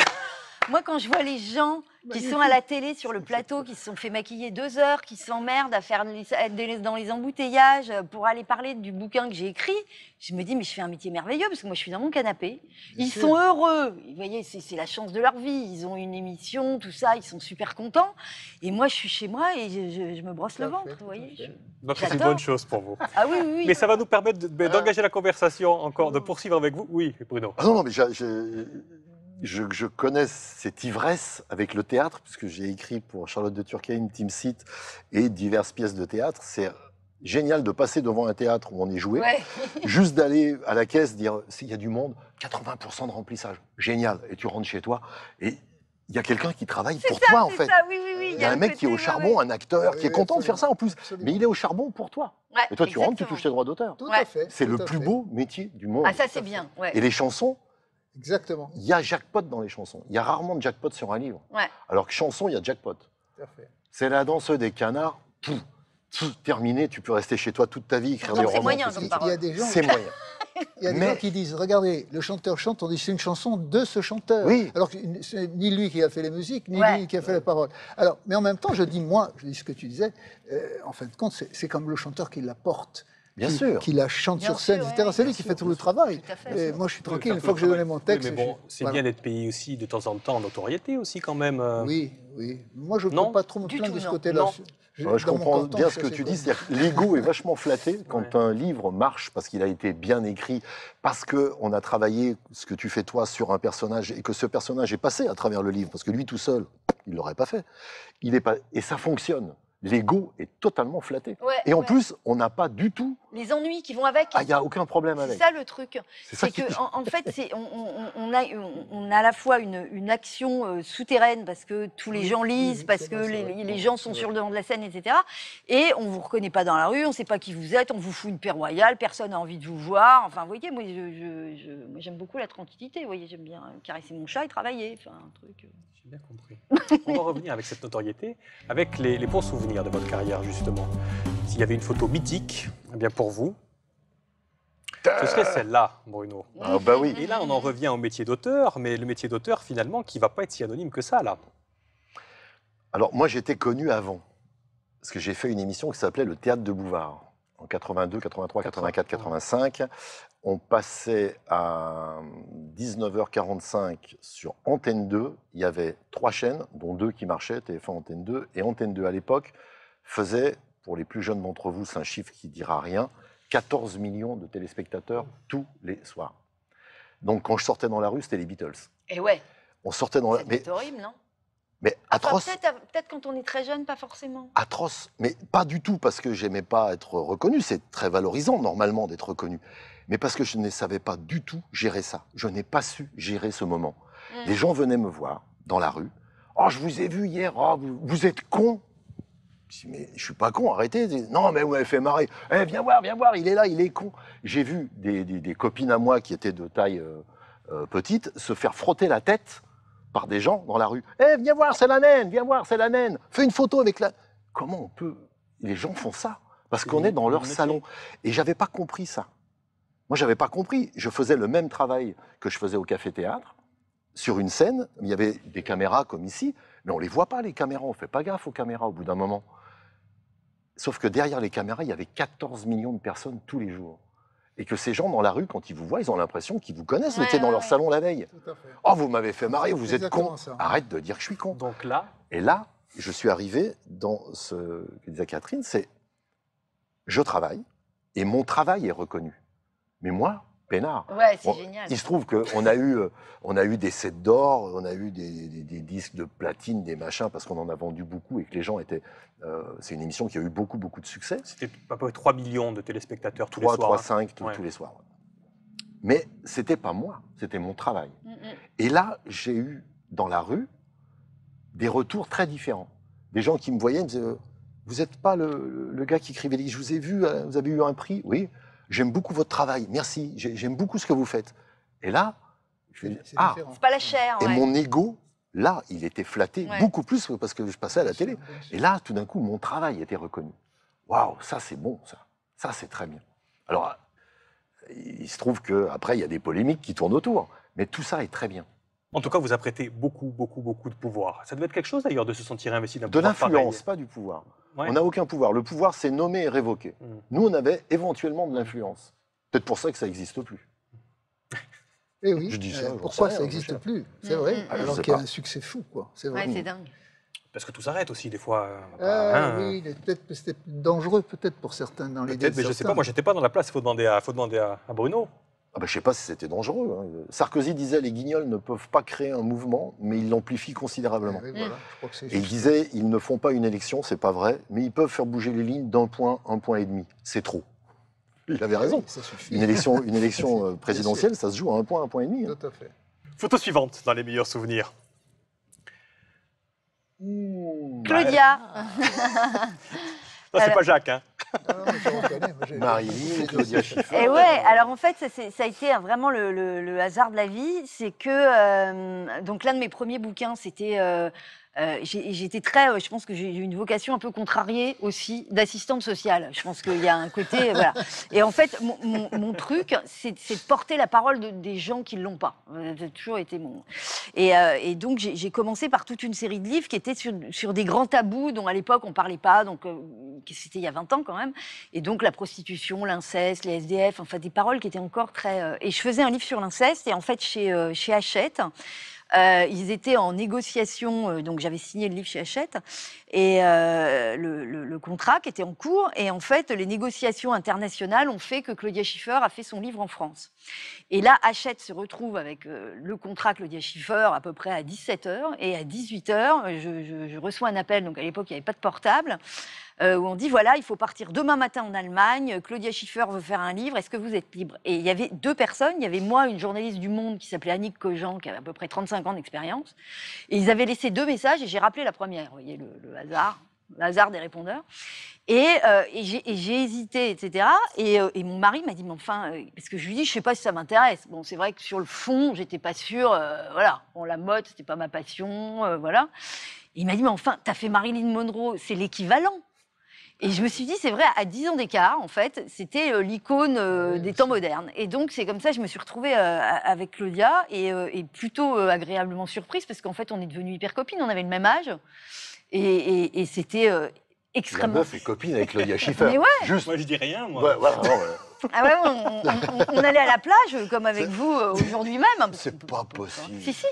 Moi, quand je vois les gens qui sont à la télé sur le plateau, qui se sont fait maquiller 2 heures, qui s'emmerdent à faire dans les embouteillages pour aller parler du bouquin que j'ai écrit, je me dis, mais je fais un métier merveilleux parce que moi, je suis dans mon canapé. Bien Ils sûr. sont heureux. Vous voyez, c'est la chance de leur vie. Ils ont une émission, tout ça, ils sont super contents. Et moi, je suis chez moi et je me brosse Tout à le fait, ventre, tout vous à voyez. fait. donc c'est une J'adore. bonne chose pour vous. Ah oui, oui, oui. Mais ça va nous permettre d'engager la conversation encore, de poursuivre avec vous. Oui, Bruno. Ah non, mais je connais cette ivresse avec le théâtre, puisque j'ai écrit pour Charlotte de Turckheim, Team Seat et diverses pièces de théâtre. C'est génial de passer devant un théâtre où on est joué, Ouais. juste d'aller à la caisse, dire s'il y a du monde, 80% de remplissage. Génial. Et tu rentres chez toi et il y a quelqu'un qui travaille pour toi, en C'est fait. ça, oui, oui, oui. Il y a un le mec qui est côté, au ouais, charbon, ouais. un acteur, qui est Oui, content de faire ça en plus. absolument. Mais il est au charbon pour toi. Ouais, Et toi, tu rentres, tu exactement. touches tes droits d'auteur. Tout Ouais. à fait. C'est tout le à plus fait. beau métier du monde. Ah, ça, c'est bien. Ouais. Et les chansons, Exactement. il y a jackpot dans les chansons. Il y a rarement de jackpot sur un livre. Ouais. Alors que chanson, il y a jackpot. Tout à fait. C'est la danse des canards. Terminé, tu peux rester chez toi toute ta vie, écrire Pourtant, des c'est romans. moyen tout ça. comme Il y parole. a des gens, C'est moyen. il y a des Mais- gens qui disent, regardez, le chanteur chante, on dit c'est une chanson de ce chanteur. Oui. Alors que c'est ni lui qui a fait les musiques, ni Ouais. lui qui a fait les paroles. Alors, mais en même temps, je dis ce que tu disais, en fin de compte, c'est comme le chanteur qui la porte. Bien qui, sûr. Qui la chante Bien sur scène, sûr, etc. oui, C'est lui bien qui sûr, fait tout le travail. Tout à fait. Et moi, je suis tranquille, Oui, une fois que j'ai donné mon texte. Oui, mais bon, c'est voilà. bien d'être payé aussi de temps en temps en notoriété aussi quand même. Oui, oui. Moi, je ne Non, peux pas trop me du plaindre tout, de ce non. côté-là. Non. Ouais, je Dans mon comprends canton, bien je ce suis que assez tu dis, content. c'est-à-dire que l'ego est vachement flatté quand Ouais. un livre marche parce qu'il a été bien écrit, parce qu'on a travaillé ce que tu fais toi sur un personnage et que ce personnage est passé à travers le livre, parce que lui tout seul, il ne l'aurait pas fait. Et ça fonctionne. L'ego est totalement flatté. Ouais, Et en ouais. plus, on n'a pas du tout les ennuis qui vont avec. Ah, il n'y a aucun problème C'est avec. ça le truc. C'est ça C'est qui... que en fait, on a à la fois une action souterraine parce que tous les Oui, gens oui, lisent, oui, parce c'est que vrai, c'est vrai. les gens sont C'est sur vrai. le devant de la scène, etc. Et on vous reconnaît pas dans la rue, on ne sait pas qui vous êtes, on vous fout une paix royale, personne n'a envie de vous voir. Enfin, vous voyez, moi, moi, j'aime beaucoup la tranquillité. Vous voyez, j'aime bien caresser mon chat et travailler. Enfin, un truc. J'ai bien compris. On va revenir avec cette notoriété, avec les bons souvenirs de votre carrière, justement. S'il y avait une photo mythique, eh bien pour vous, ce serait celle-là, Bruno. Ah bah oui. Et là, on en revient au métier d'auteur, mais le métier d'auteur, finalement, qui ne va pas être si anonyme que ça, là. Alors, moi, j'étais connu avant. Parce que j'ai fait une émission qui s'appelait Le Théâtre de Bouvard. En 82, 83, 84, 85. On passait à 19h45 sur Antenne 2. Il y avait 3 chaînes, dont 2 qui marchaient, TF1, Antenne 2. Et Antenne 2, à l'époque, faisait, pour les plus jeunes d'entre vous, c'est un chiffre qui ne dira rien, 14 millions de téléspectateurs tous les soirs. Donc, quand je sortais dans la rue, c'était les Beatles. Et ouais, On sortait dans la... c'est horrible, non? mais atroce. Enfin, peut-être quand on est très jeune, pas forcément. Atroce, mais pas du tout parce que j'aimais pas être reconnu, c'est très valorisant normalement d'être reconnu, mais parce que je ne savais pas du tout gérer ça. Je n'ai pas su gérer ce moment. Les gens venaient me voir dans la rue. Oh, je vous ai vu hier, oh, vous êtes con. Je dis, mais je suis pas con, arrêtez. Non, mais vous m'avez fait marrer. Eh, viens voir, il est là, il est con. J'ai vu des copines à moi qui étaient de taille petite se faire frotter la tête par des gens dans la rue. Eh, viens voir, c'est la naine, viens voir, c'est la naine. Fais une photo avec la... Comment on peut... Les gens font ça parce qu'on est dans leur salon. Et j'avais pas compris ça. Moi, j'avais pas compris. Je faisais le même travail que je faisais au café-théâtre, sur une scène. Il y avait des caméras comme ici, mais on les voit pas, les caméras. On fait pas gaffe aux caméras au bout d'un moment. Sauf que derrière les caméras, il y avait 14 millions de personnes tous les jours. Et que ces gens dans la rue, quand ils vous voient, ils ont l'impression qu'ils vous connaissent. Vous étiez dans leur salon la veille. Tout à fait. Oh, vous m'avez fait marrer, vous C'est êtes con. exactement ça. Arrête de dire que je suis con. Donc là, Et là, je suis arrivé dans ce que disait Catherine, c'est je travaille et mon travail est reconnu. Mais moi, peinard. Ouais, c'est Bon, génial. il se trouve qu'on a eu des sets d'or, on a eu des disques de platine, des machins, parce qu'on en a vendu beaucoup et que les gens étaient... c'est une émission qui a eu beaucoup de succès. c'était à peu près 3 millions de téléspectateurs tous 3, les soirs. 5 Ouais. tous les soirs. Mais c'était pas moi, c'était mon travail. Et là, j'ai eu dans la rue des retours très différents. Des gens qui me voyaient me disaient vous n'êtes pas le gars qui écrivait les livres, je vous ai vu, vous avez eu un prix. Oui, j'aime beaucoup votre travail, merci, j'aime beaucoup ce que vous faites. Et là, je me dis, C'est ah, différent. C'est pas la chair. et Ouais. mon ego, là, il était flatté Ouais. beaucoup plus parce que je passais à la télé. Bien sûr. Et là, tout d'un coup, mon travail était reconnu. Waouh, ça c'est bon, ça. Ça c'est très bien. Alors, il se trouve qu'après, il y a des polémiques qui tournent autour. Mais tout ça est très bien. En tout cas, vous apprêtez beaucoup de pouvoir. Ça devait être quelque chose d'ailleurs de se sentir investi d'un De pouvoir l'influence, pas du pouvoir. pareil. On n'a aucun pouvoir. Le pouvoir, c'est nommer et révoquer. Mm. Nous, on avait éventuellement de l'influence. Peut-être pour ça que ça n'existe plus. Eh oui. Je dis ça, j'en pourquoi sais ça rien, n'existe je sais plus C'est vrai. Ah, je Alors sais qu'il y a pas. un succès fou, quoi. C'est Ouais, vrai. c'est dingue. Parce que tout s'arrête aussi des fois. Oui, peut-être que c'était dangereux, peut-être pour certains dans les Peut-être, mais je ne sais pas. Moi, j'étais pas dans la place. Il faut demander à Bruno. Ah ben, je ne sais pas si c'était dangereux. Hein. Sarkozy disait les guignols ne peuvent pas créer un mouvement, mais ils l'amplifient considérablement. Oui, voilà, je crois que c'est Et il juste. disait ils ne font pas une élection, c'est pas vrai, mais ils peuvent faire bouger les lignes d'un point, 1,5 point. C'est trop. Il avait raison. Oui, ça suffit. Une élection présidentielle, ça se joue à 1 point, 1,5 point. Hein. Tout à fait. Photo suivante dans les meilleurs souvenirs. Claudia. Non, c'est pas Jacques. Hein. Ah, mais je reconnais, moi, Marilyn, Claudia Schiffer. Et ouais, alors en fait, ça a été vraiment le hasard de la vie. C'est que, donc l'un de mes premiers bouquins, c'était. J'étais très. Je pense que j'ai eu une vocation un peu contrariée aussi d'assistante sociale. Je pense qu'il y a un côté. Voilà. Et en fait, mon truc, c'est de porter la parole des gens qui ne l'ont pas. Ça a toujours été mon. Et donc, j'ai commencé par toute une série de livres qui étaient sur des grands tabous dont à l'époque on ne parlait pas. Donc, c'était il y a 20 ans quand même. Et donc, la prostitution, l'inceste, les SDF, enfin des paroles qui étaient encore très. Et je faisais un livre sur l'inceste. Et en fait, chez Hachette. Ils étaient en négociation, donc j'avais signé le livre chez Hachette, et le contrat qui était en cours. Et en fait, les négociations internationales ont fait que Claudia Schiffer a fait son livre en France. Et là, Hachette se retrouve avec le contrat Claudia Schiffer à peu près à 17h. Et à 18h, je reçois un appel, donc à l'époque, il n'y avait pas de portable. où on dit, voilà, il faut partir demain matin en Allemagne, Claudia Schiffer veut faire un livre, est-ce que vous êtes libre? Et il y avait 2 personnes, il y avait moi, une journaliste du Monde qui s'appelait Annick Cogent, qui avait à peu près 35 ans d'expérience, et ils avaient laissé 2 messages, et j'ai rappelé la première, vous voyez le hasard des répondeurs. Et j'ai hésité, etc. Et mon mari m'a dit, mais enfin, parce que je lui dis, je sais pas si ça m'intéresse. Bon, c'est vrai que sur le fond, j'étais pas sûre, voilà. Bon, la mode, c'était pas ma passion, voilà. Et il m'a dit, mais enfin, t'as fait Marilyn Monroe, c'est l'équivalent. Et je me suis dit, c'est vrai, à 10 ans d'écart, en fait, c'était l'icône des temps modernes. Et donc, c'est comme ça que je me suis retrouvée avec Claudia, et plutôt agréablement surprise, parce qu'en fait, on est devenues hyper copines, on avait le même âge. Et c'était La extrêmement... meuf est copine avec Claudia Schiffer. Mais ouais. Juste. Moi, je dis rien, moi. Ouais, voilà, non, ouais. Ah ouais, on allait à la plage, comme avec vous aujourd'hui même. C'est pas possible. Si, si.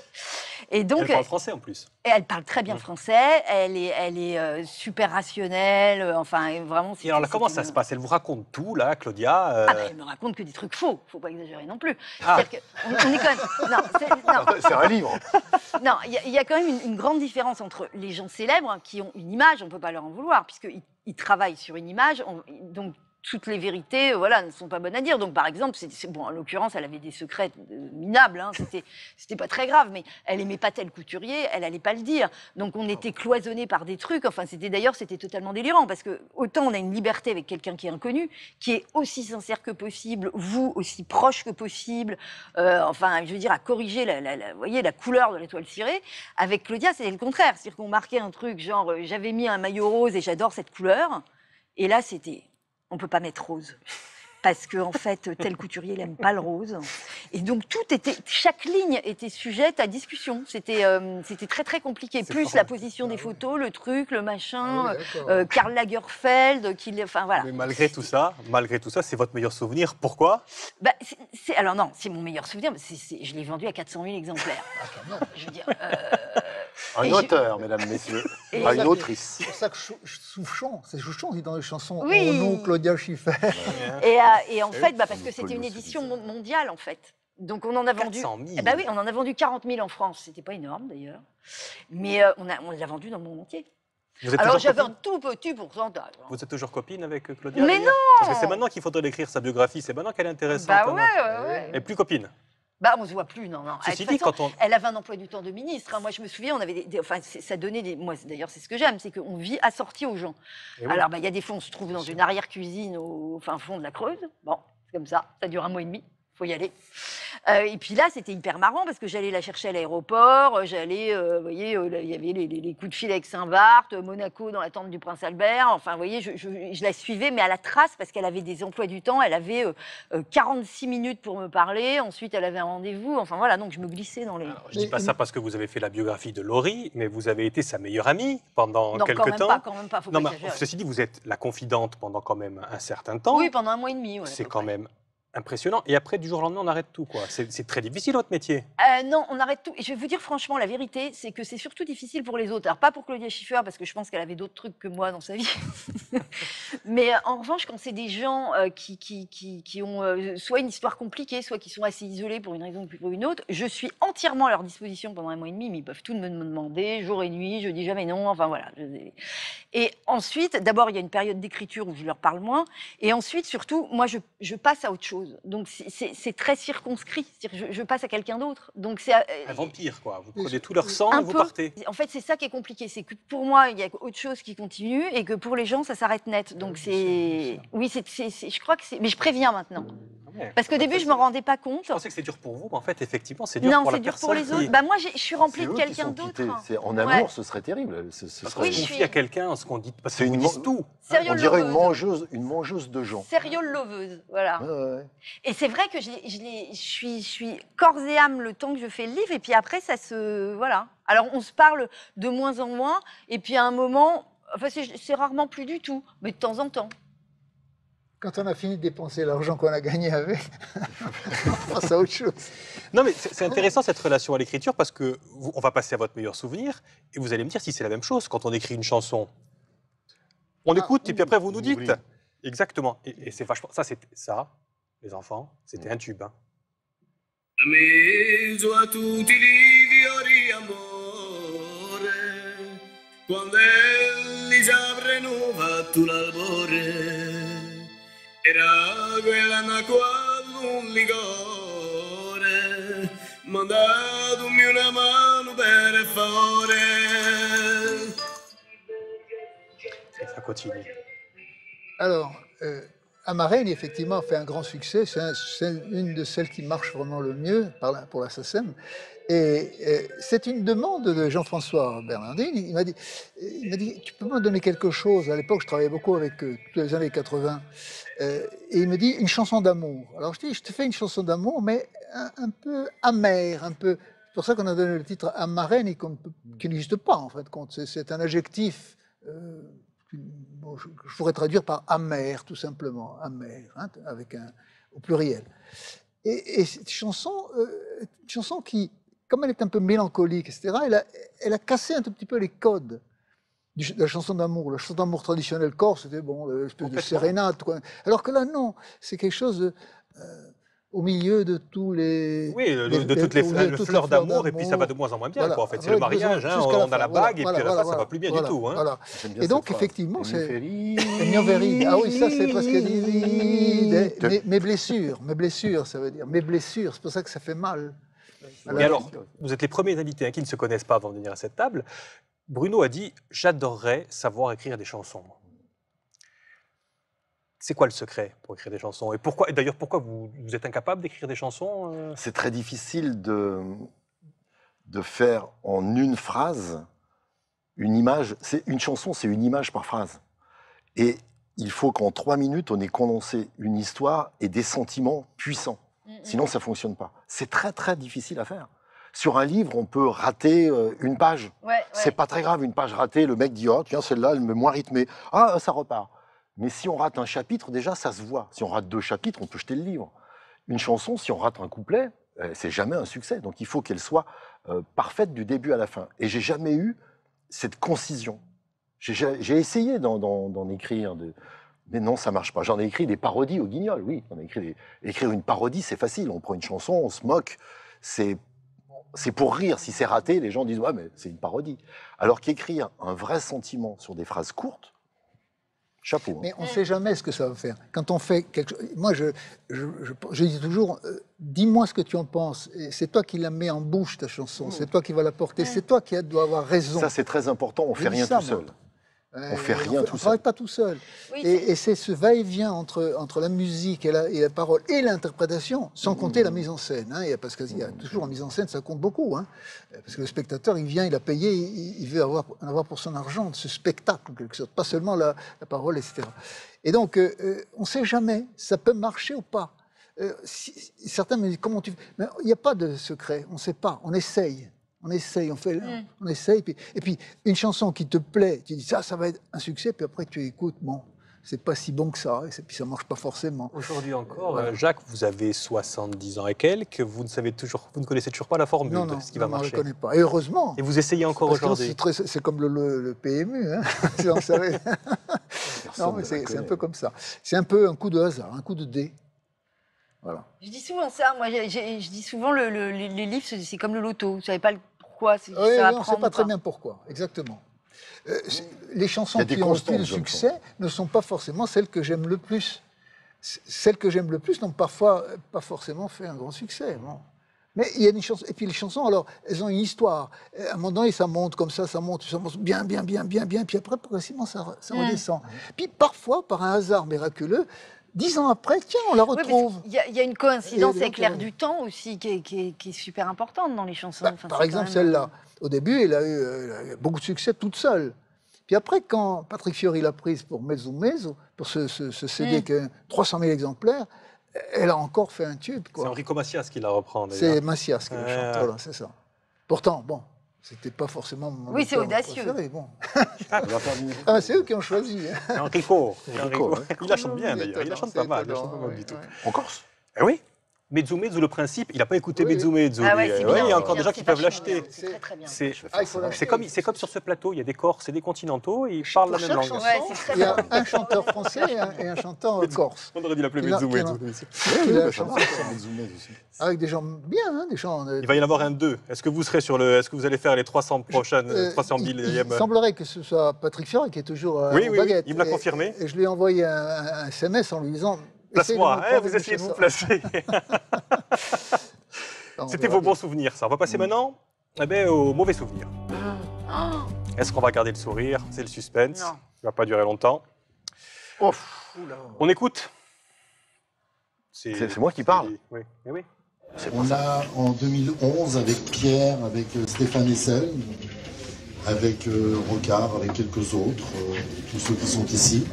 Et donc, Elle parle français en plus. elle parle très bien français, elle est super rationnelle, enfin, vraiment... Et alors là, comment ça se passe? Elle vous raconte tout, là, Claudia Ah bah, elle me raconte que des trucs faux, faut pas exagérer non plus. Ah. C'est-à-dire qu'on est quand même... Non, C'est un livre. non, il y a quand même une grande différence entre les gens célèbres, hein, qui ont une image, on ne peut pas leur en vouloir, puisqu'ils travaillent sur une image, donc toutes les vérités, voilà, ne sont pas bonnes à dire. Donc, par exemple, bon, en l'occurrence, elle avait des secrets minables, hein, c'était pas très grave, mais elle aimait pas tel couturier, elle allait pas le dire. Donc, on était cloisonnés par des trucs. Enfin, c'était totalement délirant, parce que autant on a une liberté avec quelqu'un qui est inconnu, qui est aussi sincère que possible, vous aussi proche que possible. Enfin, je veux dire, à corriger vous voyez, la couleur de la toile cirée. Avec Claudia, c'était le contraire, c'est-à-dire qu'on marquait un truc genre, j'avais mis un maillot rose et j'adore cette couleur, et là, c'était on ne peut pas mettre rose. Parce que, en fait, tel couturier, il n'aime pas le rose. Et donc, chaque ligne était sujette à discussion. C'était très, très compliqué. Plus la position des photos, le truc, le machin, Karl Lagerfeld, enfin, voilà. Mais malgré tout ça, c'est votre meilleur souvenir. Pourquoi? Bah, alors non, c'est mon meilleur souvenir, mais je l'ai vendu à 400 000 exemplaires. Je veux dire... Un auteur, mesdames, messieurs. Pas une autrice. C'est pour ça que Souchon, c'est Souchon qui dans les chansons. Oui. Oh non, Claudia Schiffer. Et en fait, parce que c'était une édition mondiale, en fait. Donc on en a vendu. 400 000. Eh ben oui, on en a vendu 40 000 en France. C'était pas énorme d'ailleurs, mais on l'a vendu dans le monde entier. Alors j'avais un tout petit pourcentage. Vous êtes toujours copine avec Claudia? Mais non. Parce que c'est maintenant qu'il faudrait écrire sa biographie. C'est maintenant qu'elle est intéressante. Bah ouais. Et plus copine. Bah, on se voit plus, non. Ceci De dit, toute façon, quand on... elle avait un emploi du temps de ministre. Hein. Moi, je me souviens, on avait enfin, ça donnait des... Moi, d'ailleurs, c'est ce que j'aime, c'est qu'on vit assorti aux gens. Et oui. Alors, il y a des fois, on se trouve dans une arrière-cuisine au fin fond de la Creuse. Bon, c'est comme ça dure 1 mois et demi. Faut y aller. Et puis là, c'était hyper marrant parce que j'allais la chercher à l'aéroport, j'allais, vous voyez, il y avait les coups de fil avec Saint-Barth, Monaco dans la tente du Prince Albert. Enfin, vous voyez, je la suivais, mais à la trace parce qu'elle avait des emplois du temps. Elle avait 46 minutes pour me parler. Ensuite, elle avait un rendez-vous. Enfin, voilà, donc je me glissais dans les... Alors, je ne dis pas ça parce que vous avez fait la biographie de Laurie, mais vous avez été sa meilleure amie pendant quelques temps. Quand même pas, faut non, pas mais exagérer. ceci dit, vous êtes la confidente pendant quand même un certain temps. Oui, pendant 1 mois et demi. Ouais, c'est quand même impressionnant. Et après, du jour au lendemain, on arrête tout, quoi. C'est très difficile, votre métier. Non, on arrête tout. Et je vais vous dire franchement, la vérité, c'est que c'est surtout difficile pour les autres. Alors, pas pour Claudia Schiffer, parce que je pense qu'elle avait d'autres trucs que moi dans sa vie. Mais en revanche, quand c'est des gens qui ont soit une histoire compliquée, soit qui sont assez isolés pour une raison ou pour une autre, je suis entièrement à leur disposition pendant 1 mois et demi, mais ils peuvent tout me demander, jour et nuit, je dis jamais non, enfin voilà. Et ensuite, d'abord, il y a une période d'écriture où je leur parle moins, et ensuite, surtout, moi, je passe à autre chose. Donc, c'est très circonscrit. Je passe à quelqu'un d'autre. Donc, c'est un vampire, quoi. Vous prenez tout leur sang et vous partez. En fait, c'est ça qui est compliqué. C'est que pour moi, il y a autre chose qui continue et que pour les gens, ça s'arrête net. Donc, c'est... Oui, je crois que c'est... Mais je préviens maintenant. Parce qu'au début, je ne me rendais pas compte. Je pensais que c'était dur pour vous, mais en fait, effectivement, c'est dur pour la personne. Non, c'est dur pour les autres. Bah, moi, je suis remplie de quelqu'un d'autre. En amour, ce serait terrible. Oui, je suis à quelqu'un, ce qu'on dit, parce que vous dites tout. On dirait une mangeuse de gens. Serial loveuse, voilà. Ouais. Et c'est vrai que je suis corps et âme le temps que je fais le livre, et puis après, ça se... Voilà. Alors, on se parle de moins en moins, et puis à un moment, enfin, c'est rarement plus du tout, mais de temps en temps. Quand on a fini de dépenser l'argent qu'on a gagné avec, on passe à autre chose. Non, mais c'est intéressant cette relation à l'écriture parce que on va passer à votre meilleur souvenir et vous allez me dire si c'est la même chose quand on écrit une chanson. On écoute et puis après vous nous dites. Oui. Exactement. Et c'est vachement. Ça, les enfants, c'était un tube. Hein. Ameso a tutti li fiori amore, quando si s'avrenova tu l'albore, era quella nacqua d'un ligore, mandatemi una mano per favore. Et ça continue. Alors, Amarène, effectivement, fait un grand succès. C'est une de celles qui marche vraiment le mieux pour la SACEM. Et c'est une demande de Jean-François Bernardine. Il m'a dit, tu peux me donner quelque chose. À l'époque, je travaillais beaucoup avec toutes les années 80. Et il me dit, une chanson d'amour. Alors je dis, je te fais une chanson d'amour, mais un peu amère, un peu... C'est pour ça qu'on a donné le titre Amarène, qui n'existe pas, en fait. C'est un adjectif... Bon, je pourrais traduire par amer, tout simplement, amer, hein, avec au pluriel. Et cette chanson, une chanson qui, comme elle est un peu mélancolique, etc., elle a cassé un tout petit peu les codes de la chanson d'amour. La chanson d'amour traditionnelle corse, c'était bon, l'espèce de sérénade, quoi. Alors que là, non, c'est quelque chose de, au milieu de tous les... Oui, de toutes les fleurs d'amour, et puis ça va de moins en moins bien, voilà. quoi. En fait, c'est le mariage, hein, on a la bague, et puis à la fin, ça va plus bien du tout. Hein. Voilà. Et donc, effectivement, c'est... Ah oui, ça, c'est presque... Mes blessures, ça veut dire. Mes blessures, c'est pour ça que ça fait mal. Mais alors, vous êtes les premiers invités hein, qui ne se connaissent pas avant de venir à cette table. Bruno a dit « J'adorerais savoir écrire des chansons ». C'est quoi le secret pour écrire des chansons? Et pourquoi, d'ailleurs, pourquoi vous êtes incapable d'écrire des chansons C'est très difficile de faire en une phrase une image. Une chanson, c'est une image par phrase. Et il faut qu'en 3 minutes, on ait condensé une histoire et des sentiments puissants. Sinon, ça ne fonctionne pas. C'est très, très difficile à faire. Sur un livre, on peut rater une page. C'est pas très grave, une page ratée. Le mec dit « Oh, tiens, celle-là, elle me moins rythmée. Ah, ça repart. » Mais si on rate un chapitre, déjà, ça se voit. Si on rate 2 chapitres, on peut jeter le livre. Une chanson, si on rate un couplet, c'est jamais un succès. Donc il faut qu'elle soit parfaite du début à la fin. Et j'ai jamais eu cette concision. J'ai essayé d'en écrire, mais non, ça marche pas. J'en ai écrit des parodies au Guignol, oui. Écrire une parodie, c'est facile. On prend une chanson, on se moque. C'est pour rire. Si c'est raté, les gens disent « Ouais, mais c'est une parodie ». Alors qu'écrire un vrai sentiment sur des phrases courtes, chapeau. Hein. Mais on ne sait jamais ce que ça va faire. Quand on fait quelque chose... Moi, je dis toujours, dis-moi ce que tu en penses. C'est toi qui la mets en bouche, ta chanson. C'est toi qui vas la porter. C'est toi qui dois avoir raison. Ça, c'est très important. On ne fait rien tout seul. On fait rien tout seul. On ne travaille pas tout seul. Oui, et c'est ce va-et-vient entre la musique et la parole et l'interprétation, sans compter la mise en scène. Hein, parce qu'il y a toujours la mise en scène, ça compte beaucoup. Hein, parce que le spectateur, il vient, il a payé, il veut en avoir pour son argent, de ce spectacle, en quelque sorte, pas seulement la parole, etc. Et donc, on ne sait jamais, ça peut marcher ou pas. Certains me disent, comment tu fais? Mais il n'y a pas de secret, on ne sait pas, on essaye. On essaye, on essaye. Et puis, une chanson qui te plaît, tu dis ça va être un succès, puis après tu écoutes, bon, c'est pas si bon que ça, et puis ça marche pas forcément. Aujourd'hui encore, Jacques, vous avez 70 ans et quelques, vous ne connaissez toujours pas la formule de ce qui va marcher. Non, je ne connais pas. Et heureusement. Et vous essayez encore aujourd'hui. C'est comme le PMU, hein. Si on savait. Non, mais c'est un peu comme ça. C'est un peu un coup de hasard, un coup de dé. Voilà. Je dis souvent ça, moi je dis souvent les livres c'est comme le loto, vous ne savez pas pourquoi ça on ne sait pas très bien pourquoi, exactement. Les chansons qui ont eu le succès ne sont pas forcément celles que j'aime le plus. Celles que j'aime le plus n'ont parfois pas forcément fait un grand succès. Bon. Mais il y a des chansons, et puis les chansons, alors, elles ont une histoire. À un moment donné, ça monte comme ça monte bien, puis après, progressivement, ça redescend. Puis parfois, par un hasard miraculeux, 10 ans après, tiens, on la retrouve. Il y a une coïncidence avec l'air du temps aussi qui est super importante dans les chansons. Par exemple, celle-là, au début, elle a eu beaucoup de succès toute seule. Puis après, quand Patrick Fiori l'a prise pour Mezzo Mezzo, pour ce CD qui a 300 000 exemplaires, elle a encore fait un tube. C'est Enrico Macias qui la reprend. C'est Macias qui la chante, voilà, c'est ça. Pourtant, bon, c'était pas forcément mon c'est audacieux. Bon. C'est eux qui ont choisi. Enrico. Il la chante bien d'ailleurs, il la chante pas mal. En Corse? Oui. Mezzo Mezzo, le principe, il n'a pas écouté Oui. Mezzo Mezzo. Ah ouais, lui. c'est Oui, bien, il y a c'est encore bien, des gens c'est qui peuvent vachement l'acheter. bien, c'est très très bien. C'est Ah, il faut l'acheter. comme sur ce plateau, il y a des Corses et des continentaux et ils parlent la Pour même chaque langue. chanson, Ouais, c'est très il y a bien. un chanteur français et un chanteur corse. On aurait dû l'appeler Qui l'a- Mezzo qui l'a- Mezzo. Qui l'a ça chanté marche, ça. Mezzo Mezzo aussi. Avec des gens bien, hein, des gens. Il va y en avoir un 2. Est-ce que vous serez sur le. Est-ce que vous allez faire les 300 prochaines, 300 il 000e semblerait que ce soit Patrick Fiori qui est toujours Oui, en oui, baguette. il me l'a Et- confirmé. Et je lui ai envoyé un SMS en lui disant. Place-moi, essaye de me vous prendre essayez de une vous chanson. placer. On C'était verra vos bien. bons souvenirs, ça. On va passer maintenant aux mauvais souvenirs. Oh, Est-ce qu'on va garder le sourire? C'est le suspense. Non. Il ne va pas durer longtemps. Ouf, On écoute. C'est moi qui parle. Oui, mais oui. On a en 2011 avec Pierre, avec Stéphane Hessel, avec Rocard, avec quelques autres, tous ceux qui sont ici,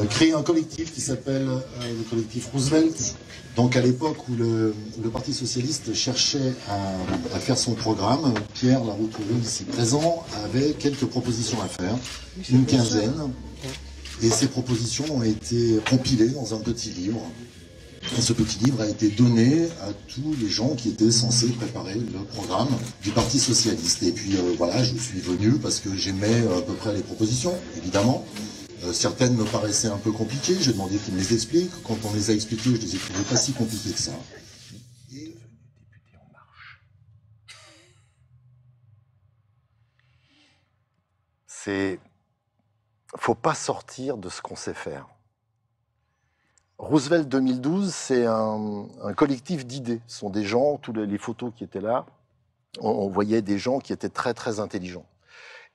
créé un collectif qui s'appelle le collectif Roosevelt. Donc à l'époque où le Parti socialiste cherchait à faire son programme, Pierre Laroutourou, ici présent, avait quelques propositions à faire, une quinzaine. Et ces propositions ont été compilées dans un petit livre. Et ce petit livre a été donné à tous les gens qui étaient censés préparer le programme du Parti socialiste. Et puis voilà, je suis venu parce que j'aimais à peu près les propositions, évidemment. Certaines me paraissaient un peu compliquées, j'ai demandé qu'ils me les expliquent. Quand on les a expliquées, je les ai trouvées pas si compliquées que ça. Et faut pas sortir de ce qu'on sait faire. Roosevelt 2012, c'est un collectif d'idées. Ce sont des gens, tous les photos qui étaient là, on voyait des gens qui étaient très très intelligents.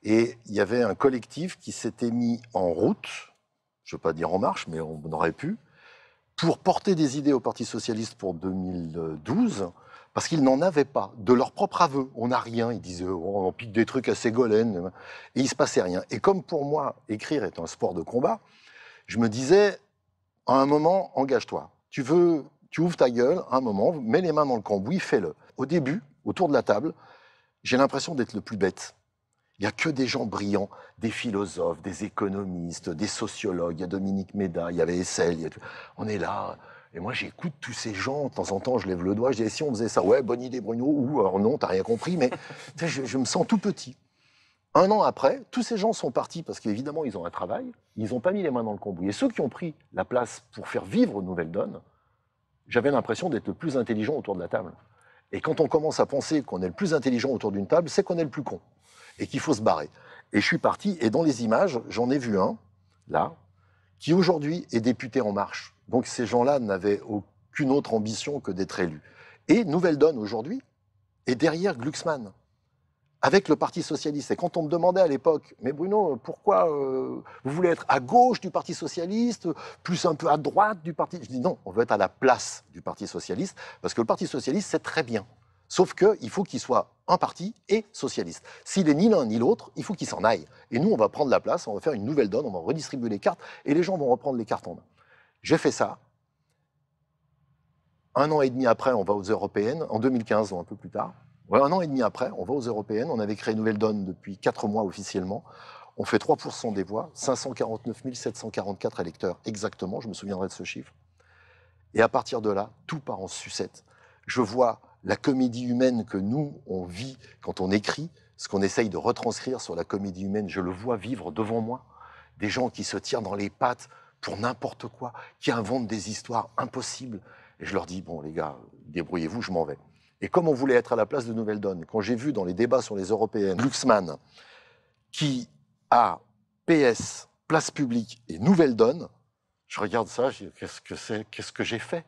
Et il y avait un collectif qui s'était mis en route, je ne veux pas dire en marche, mais on aurait pu, pour porter des idées au Parti socialiste pour 2012, parce qu'ils n'en avaient pas, de leur propre aveu. On n'a rien, ils disaient, oh, on pique des trucs à Ségolène, et il ne se passait rien. Et comme pour moi, écrire est un sport de combat, je me disais, à un moment, engage-toi. Tu ouvres ta gueule, à un moment, mets les mains dans le cambouis, fais-le. Au début, autour de la table, j'ai l'impression d'être le plus bête. Il n'y a que des gens brillants, des philosophes, des économistes, des sociologues. Il y a Dominique Méda, il y avait Hessel. On est là. Et moi, j'écoute tous ces gens. De temps en temps, je lève le doigt. Je dis, et si on faisait ça? Ouais, bonne idée, Bruno. Ou alors non, t'as rien compris. Mais je me sens tout petit. Un an après, tous ces gens sont partis parce qu'évidemment, ils ont un travail. Ils n'ont pas mis les mains dans le cambouis. Et ceux qui ont pris la place pour faire vivre Nouvelle Donne, j'avais l'impression d'être le plus intelligent autour de la table. Et quand on commence à penser qu'on est le plus intelligent autour d'une table, c'est qu'on est le plus con. Et qu'il faut se barrer. Et je suis parti, et dans les images, j'en ai vu un, là, qui aujourd'hui est député En Marche. Donc ces gens-là n'avaient aucune autre ambition que d'être élus. Et Nouvelle Donne, aujourd'hui, est derrière Glucksmann, avec le Parti socialiste. Et quand on me demandait à l'époque, mais Bruno, pourquoi vous voulez être à gauche du Parti socialiste, plus un peu à droite du Parti... Je dis non, on veut être à la place du Parti socialiste, parce que le Parti socialiste, c'est très bien. Sauf qu'il faut qu'il soit un parti et socialiste. S'il est ni l'un ni l'autre, il faut qu'il s'en aille. Et nous, on va prendre la place, on va faire une nouvelle donne, on va redistribuer les cartes, et les gens vont reprendre les cartes en main. J'ai fait ça. 1 an et demi après, on va aux européennes, en 2015, un peu plus tard. Ouais, 1 an et demi après, on va aux européennes, on avait créé Nouvelle Donne depuis 4 mois officiellement. On fait 3% des voix, 549 744 électeurs exactement, je me souviendrai de ce chiffre. Et à partir de là, tout part en sucette. Je vois la comédie humaine que nous, on vit quand on écrit, ce qu'on essaye de retranscrire sur la comédie humaine, je le vois vivre devant moi. Des gens qui se tirent dans les pattes pour n'importe quoi, qui inventent des histoires impossibles. Et je leur dis, bon les gars, débrouillez-vous, je m'en vais. Et comme on voulait être à la place de Nouvelle Donne, quand j'ai vu dans les débats sur les européennes, Glucksmann, qui a PS, Place Publique et Nouvelle Donne, je regarde ça, je dis, qu'est-ce que j'ai fait?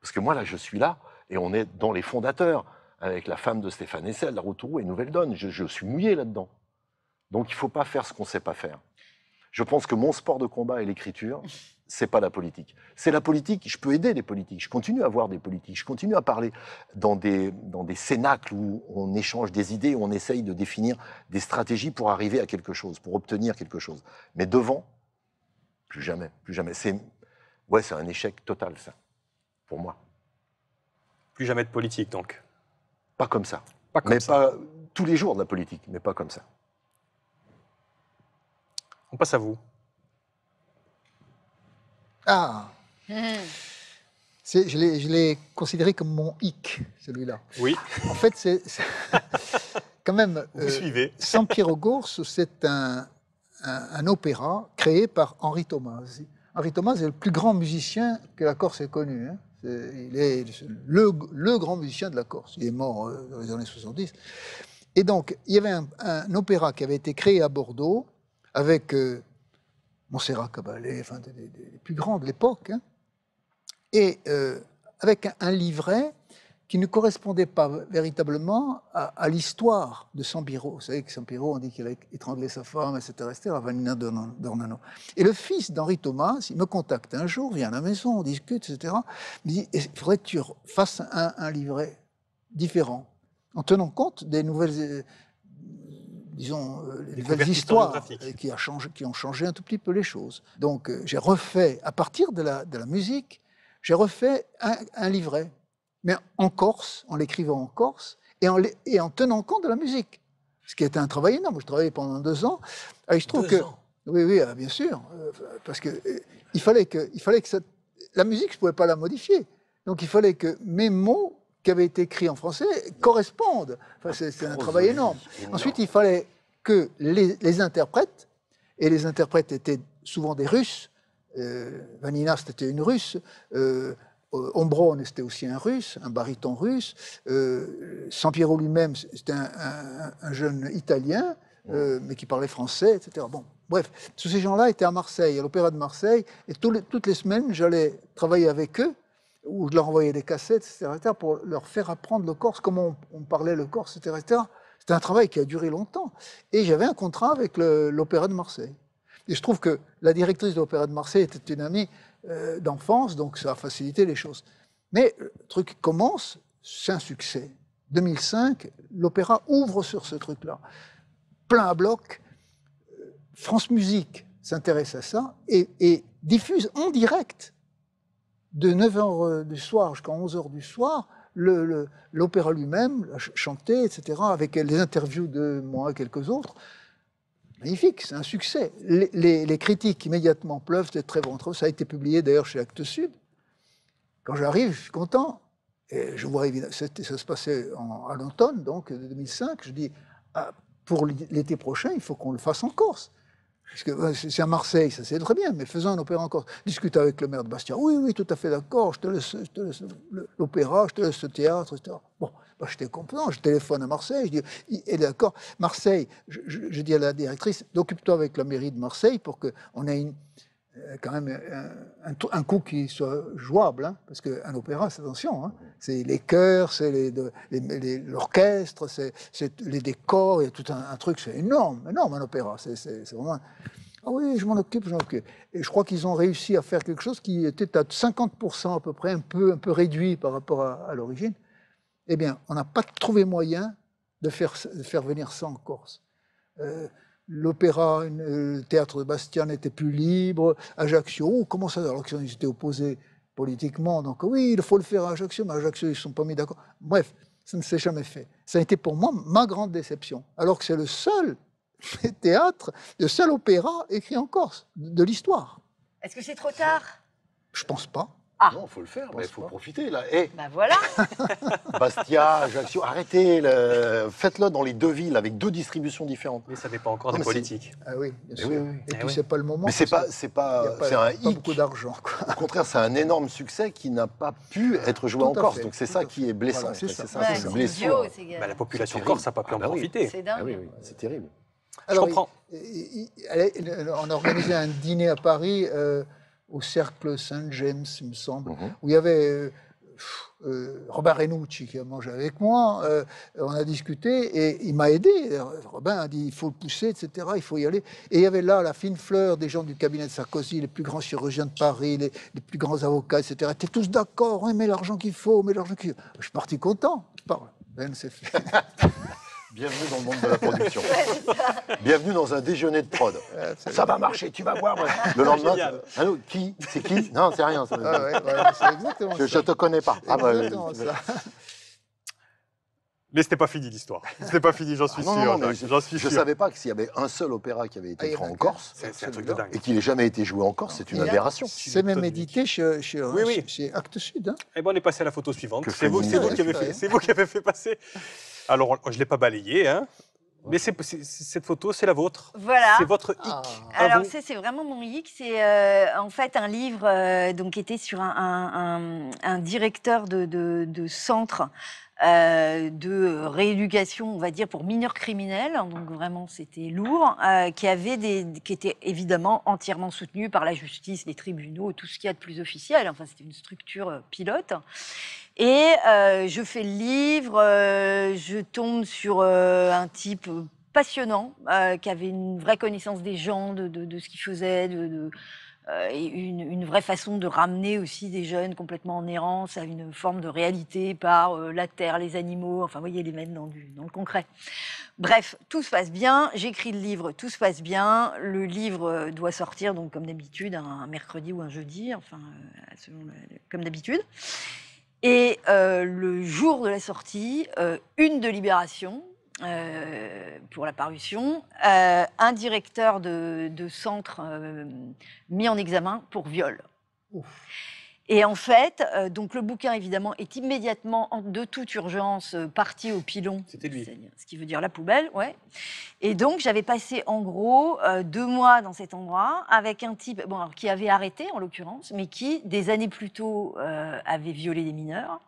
Parce que moi, là, je suis là, et on est dans les fondateurs, avec la femme de Stéphane Hessel, Laroutourou et Nouvelle Donne. Je suis mouillé là-dedans. Donc, il ne faut pas faire ce qu'on ne sait pas faire. Je pense que mon sport de combat et l'écriture, c'est pas la politique. C'est la politique, je peux aider les politiques, je continue à voir des politiques, je continue à parler dans des cénacles où on échange des idées, où on essaye de définir des stratégies pour arriver à quelque chose, pour obtenir quelque chose. Mais devant, plus jamais, plus jamais. C'est un échec total, ça, pour moi. Plus jamais de politique, donc. Pas comme ça. Pas comme mais ça. pas tous les jours de la politique, mais pas comme ça. On passe à vous. Ah, Je l'ai considéré comme mon hic, celui-là. Oui, En fait, c'est quand même... vous suivez. Sampiero Gorso, c'est un opéra créé par Henri Tomasi. Henri Tomasi est le plus grand musicien que la Corse ait connu. Hein. Il est le grand musicien de la Corse. Il est mort dans les années 70. Et donc, il y avait un opéra qui avait été créé à Bordeaux avec Montserrat Caballé, enfin des plus grands de l'époque, hein, et avec un livret qui ne correspondait pas véritablement à l'histoire de Sampiero. Vous savez que Sampiero, on dit qu'il a étranglé sa femme, etc., Vanina d'Ornano. Et le fils d'Henri Thomas, il me contacte un jour, vient à la maison, on discute, etc. Il me dit, il faudrait que tu fasses un livret différent, en tenant compte des nouvelles, disons, les nouvelles histoires qui ont changé un tout petit peu les choses. Donc, j'ai refait, à partir de la musique, j'ai refait un livret, mais en Corse, en l'écrivant en Corse, et en tenant compte de la musique. Ce qui était un travail énorme. Je travaillais pendant 2 ans. Et je trouve 2 ans. Oui, bien sûr. Parce que il fallait que la musique, je ne pouvais pas la modifier. Donc il fallait que mes mots qui avaient été écrits en français correspondent. Enfin, c'est un travail énorme. Ensuite, il fallait que les interprètes, et les interprètes étaient souvent des Russes, Vanina, c'était une Russe, Ombrone, c'était aussi un Russe, un baryton russe. Sampiero lui-même, c'était un jeune Italien, mais qui parlait français, etc. Bon, bref, tous ces gens-là étaient à Marseille, à l'Opéra de Marseille, et toutes les semaines, j'allais travailler avec eux, où je leur envoyais des cassettes, etc., pour leur faire apprendre le corse, comment on parlait le corse, etc. C'était un travail qui a duré longtemps. Et j'avais un contrat avec l'Opéra de Marseille. Et je trouve que la directrice de l'Opéra de Marseille était une amie d'enfance, donc ça a facilité les choses. Mais le truc commence, c'est un succès. 2005, l'opéra ouvre sur ce truc-là. Plein à bloc. France Musique s'intéresse à ça et diffuse en direct, de 9h du soir jusqu'à 11h du soir, l'opéra lui-même, chanté, etc., avec les interviews de moi et quelques autres. Magnifique, c'est un succès. Les critiques immédiatement pleuvent, c'est très bon. Ça a été publié d'ailleurs chez Actes Sud. Quand j'arrive, je suis content. Et je vois évidemment, ça se passait à l'automne, donc 2005. Je dis, pour l'été prochain, il faut qu'on le fasse en Corse. Parce que c'est à Marseille, ça c'est très bien, mais faisons un opéra en Corse. Discute avec le maire de Bastia. Oui, tout à fait d'accord, je te laisse l'opéra, je te laisse le théâtre, etc. Bon. J'étais content, je téléphone à Marseille, je dis, et d'accord, Marseille, je dis à la directrice, occupe-toi avec la mairie de Marseille pour qu'on ait quand même un coût qui soit jouable, hein, parce qu'un opéra, c'est attention, hein, c'est les chœurs, c'est l'orchestre, c'est les décors, il y a tout un truc, c'est énorme un opéra, c'est vraiment... Ah oui, je m'en occupe. Et je crois qu'ils ont réussi à faire quelque chose qui était à 50% à peu près, un peu réduit par rapport à l'origine. Eh bien, on n'a pas trouvé moyen de faire venir ça en Corse. L'opéra, le théâtre de Bastia n'était plus libre. Ajaccio, comment ça? Alors qu'ils étaient opposés politiquement. Donc oui, il faut le faire à Ajaccio, mais à Ajaccio, ils ne sont pas mis d'accord. Bref, ça ne s'est jamais fait. Ça a été pour moi ma grande déception. Alors que c'est le seul théâtre, le seul opéra écrit en Corse, de l'histoire. Est-ce que c'est trop tard? Je ne pense pas. Non, il faut le faire, mais il faut profiter, là. Et Ben voilà. Bastia, Ajaccio, arrêtez, faites-le dans les 2 villes, avec 2 distributions différentes. Mais ça dépend encore Non, des mais politiques. Ah oui, bien sûr. oui. Et puis, oui. c'est pas le moment. Mais c'est parce pas, qu'il c'est un n'y a pas hic. beaucoup d'argent, quoi. Au contraire, c'est un énorme succès qui n'a pas pu être joué Tout en à Corse. fait, Donc c'est tout ça à qui fait. est blessant. Voilà, c'est c'est ça. ça, Ouais, c'est c'est une blessure. idiot, c'est- Bah, la population C'est corse n'a terrible. pas pu Ah en bah oui. profiter. C'est dingue. Ah oui, c'est terrible. Je comprends. On a organisé un dîner à Paris, au Cercle Saint-James, il me semble, Mhm. où il y avait Robin Renucci qui a mangé avec moi. On a discuté et il m'a aidé. Robin a dit il faut le pousser, etc. Il faut y aller. Et il y avait là la fine fleur des gens du cabinet de Sarkozy, les plus grands chirurgiens de Paris, les plus grands avocats, etc. Ils étaient tous d'accord. Oui, mais l'argent qu'il faut, mais l'argent qu'il faut. Je suis parti content. Je parle. Ben, c'est fait. Bienvenue dans le monde de la production. Bienvenue dans un déjeuner de prod. Ça va marcher, tu vas voir. Le lendemain, Génial. allô, qui? C'est qui? Non, c'est rien. ça. Ah ouais, c'est exactement Je ça. te connais pas. Ah bah, Exactement ça. Mais c'était pas fini l'histoire. C'était pas fini, j'en suis Ah non, sûr. non, mais Jacques, j'en suis je sûr. savais pas que s'il y avait un seul opéra qui avait été Ah, il y en écrit a en qu'un. Corse C'est un truc de dingue. et qui n'ait jamais été joué en Corse, c'est une Il y a- aberration. C'est même édité chez Oui. Actes Sud. Hein. Eh ben, on est passé à la photo suivante. Que C'est vous, féminin, c'est vous qui avez fait passer. Alors, je ne l'ai pas balayé, hein. Mais cette photo, c'est la vôtre. Voilà. C'est votre hic. Ah. à Alors, vous. c'est vraiment mon hic. C'est en fait un livre donc, qui était sur un directeur de centre de rééducation, on va dire, pour mineurs criminels. Donc, vraiment, c'était lourd. Qui était évidemment entièrement soutenu par la justice, les tribunaux, tout ce qu'il y a de plus officiel. Enfin, c'était une structure pilote. Et je fais le livre, je tombe sur un type passionnant, qui avait une vraie connaissance des gens, de ce qu'il faisait, et une vraie façon de ramener aussi des jeunes complètement en errance à une forme de réalité par la terre, les animaux, enfin, vous voyez, les mettre dans le concret. Bref, tout se passe bien, j'écris le livre, tout se passe bien. Le livre doit sortir, donc, comme d'habitude, un mercredi ou un jeudi, enfin, comme d'habitude. Et le jour de la sortie, une de Libération pour la parution, un directeur de centre mis en examen pour viol. Ouf. Et en fait, donc le bouquin, évidemment, est immédiatement, de toute urgence, parti au pilon. C'était lui. Ce qui veut dire la poubelle, ouais. Et donc, j'avais passé, en gros, 2 mois dans cet endroit avec un type alors, qui avait arrêté, en l'occurrence, mais qui, des années plus tôt, avait violé des mineurs,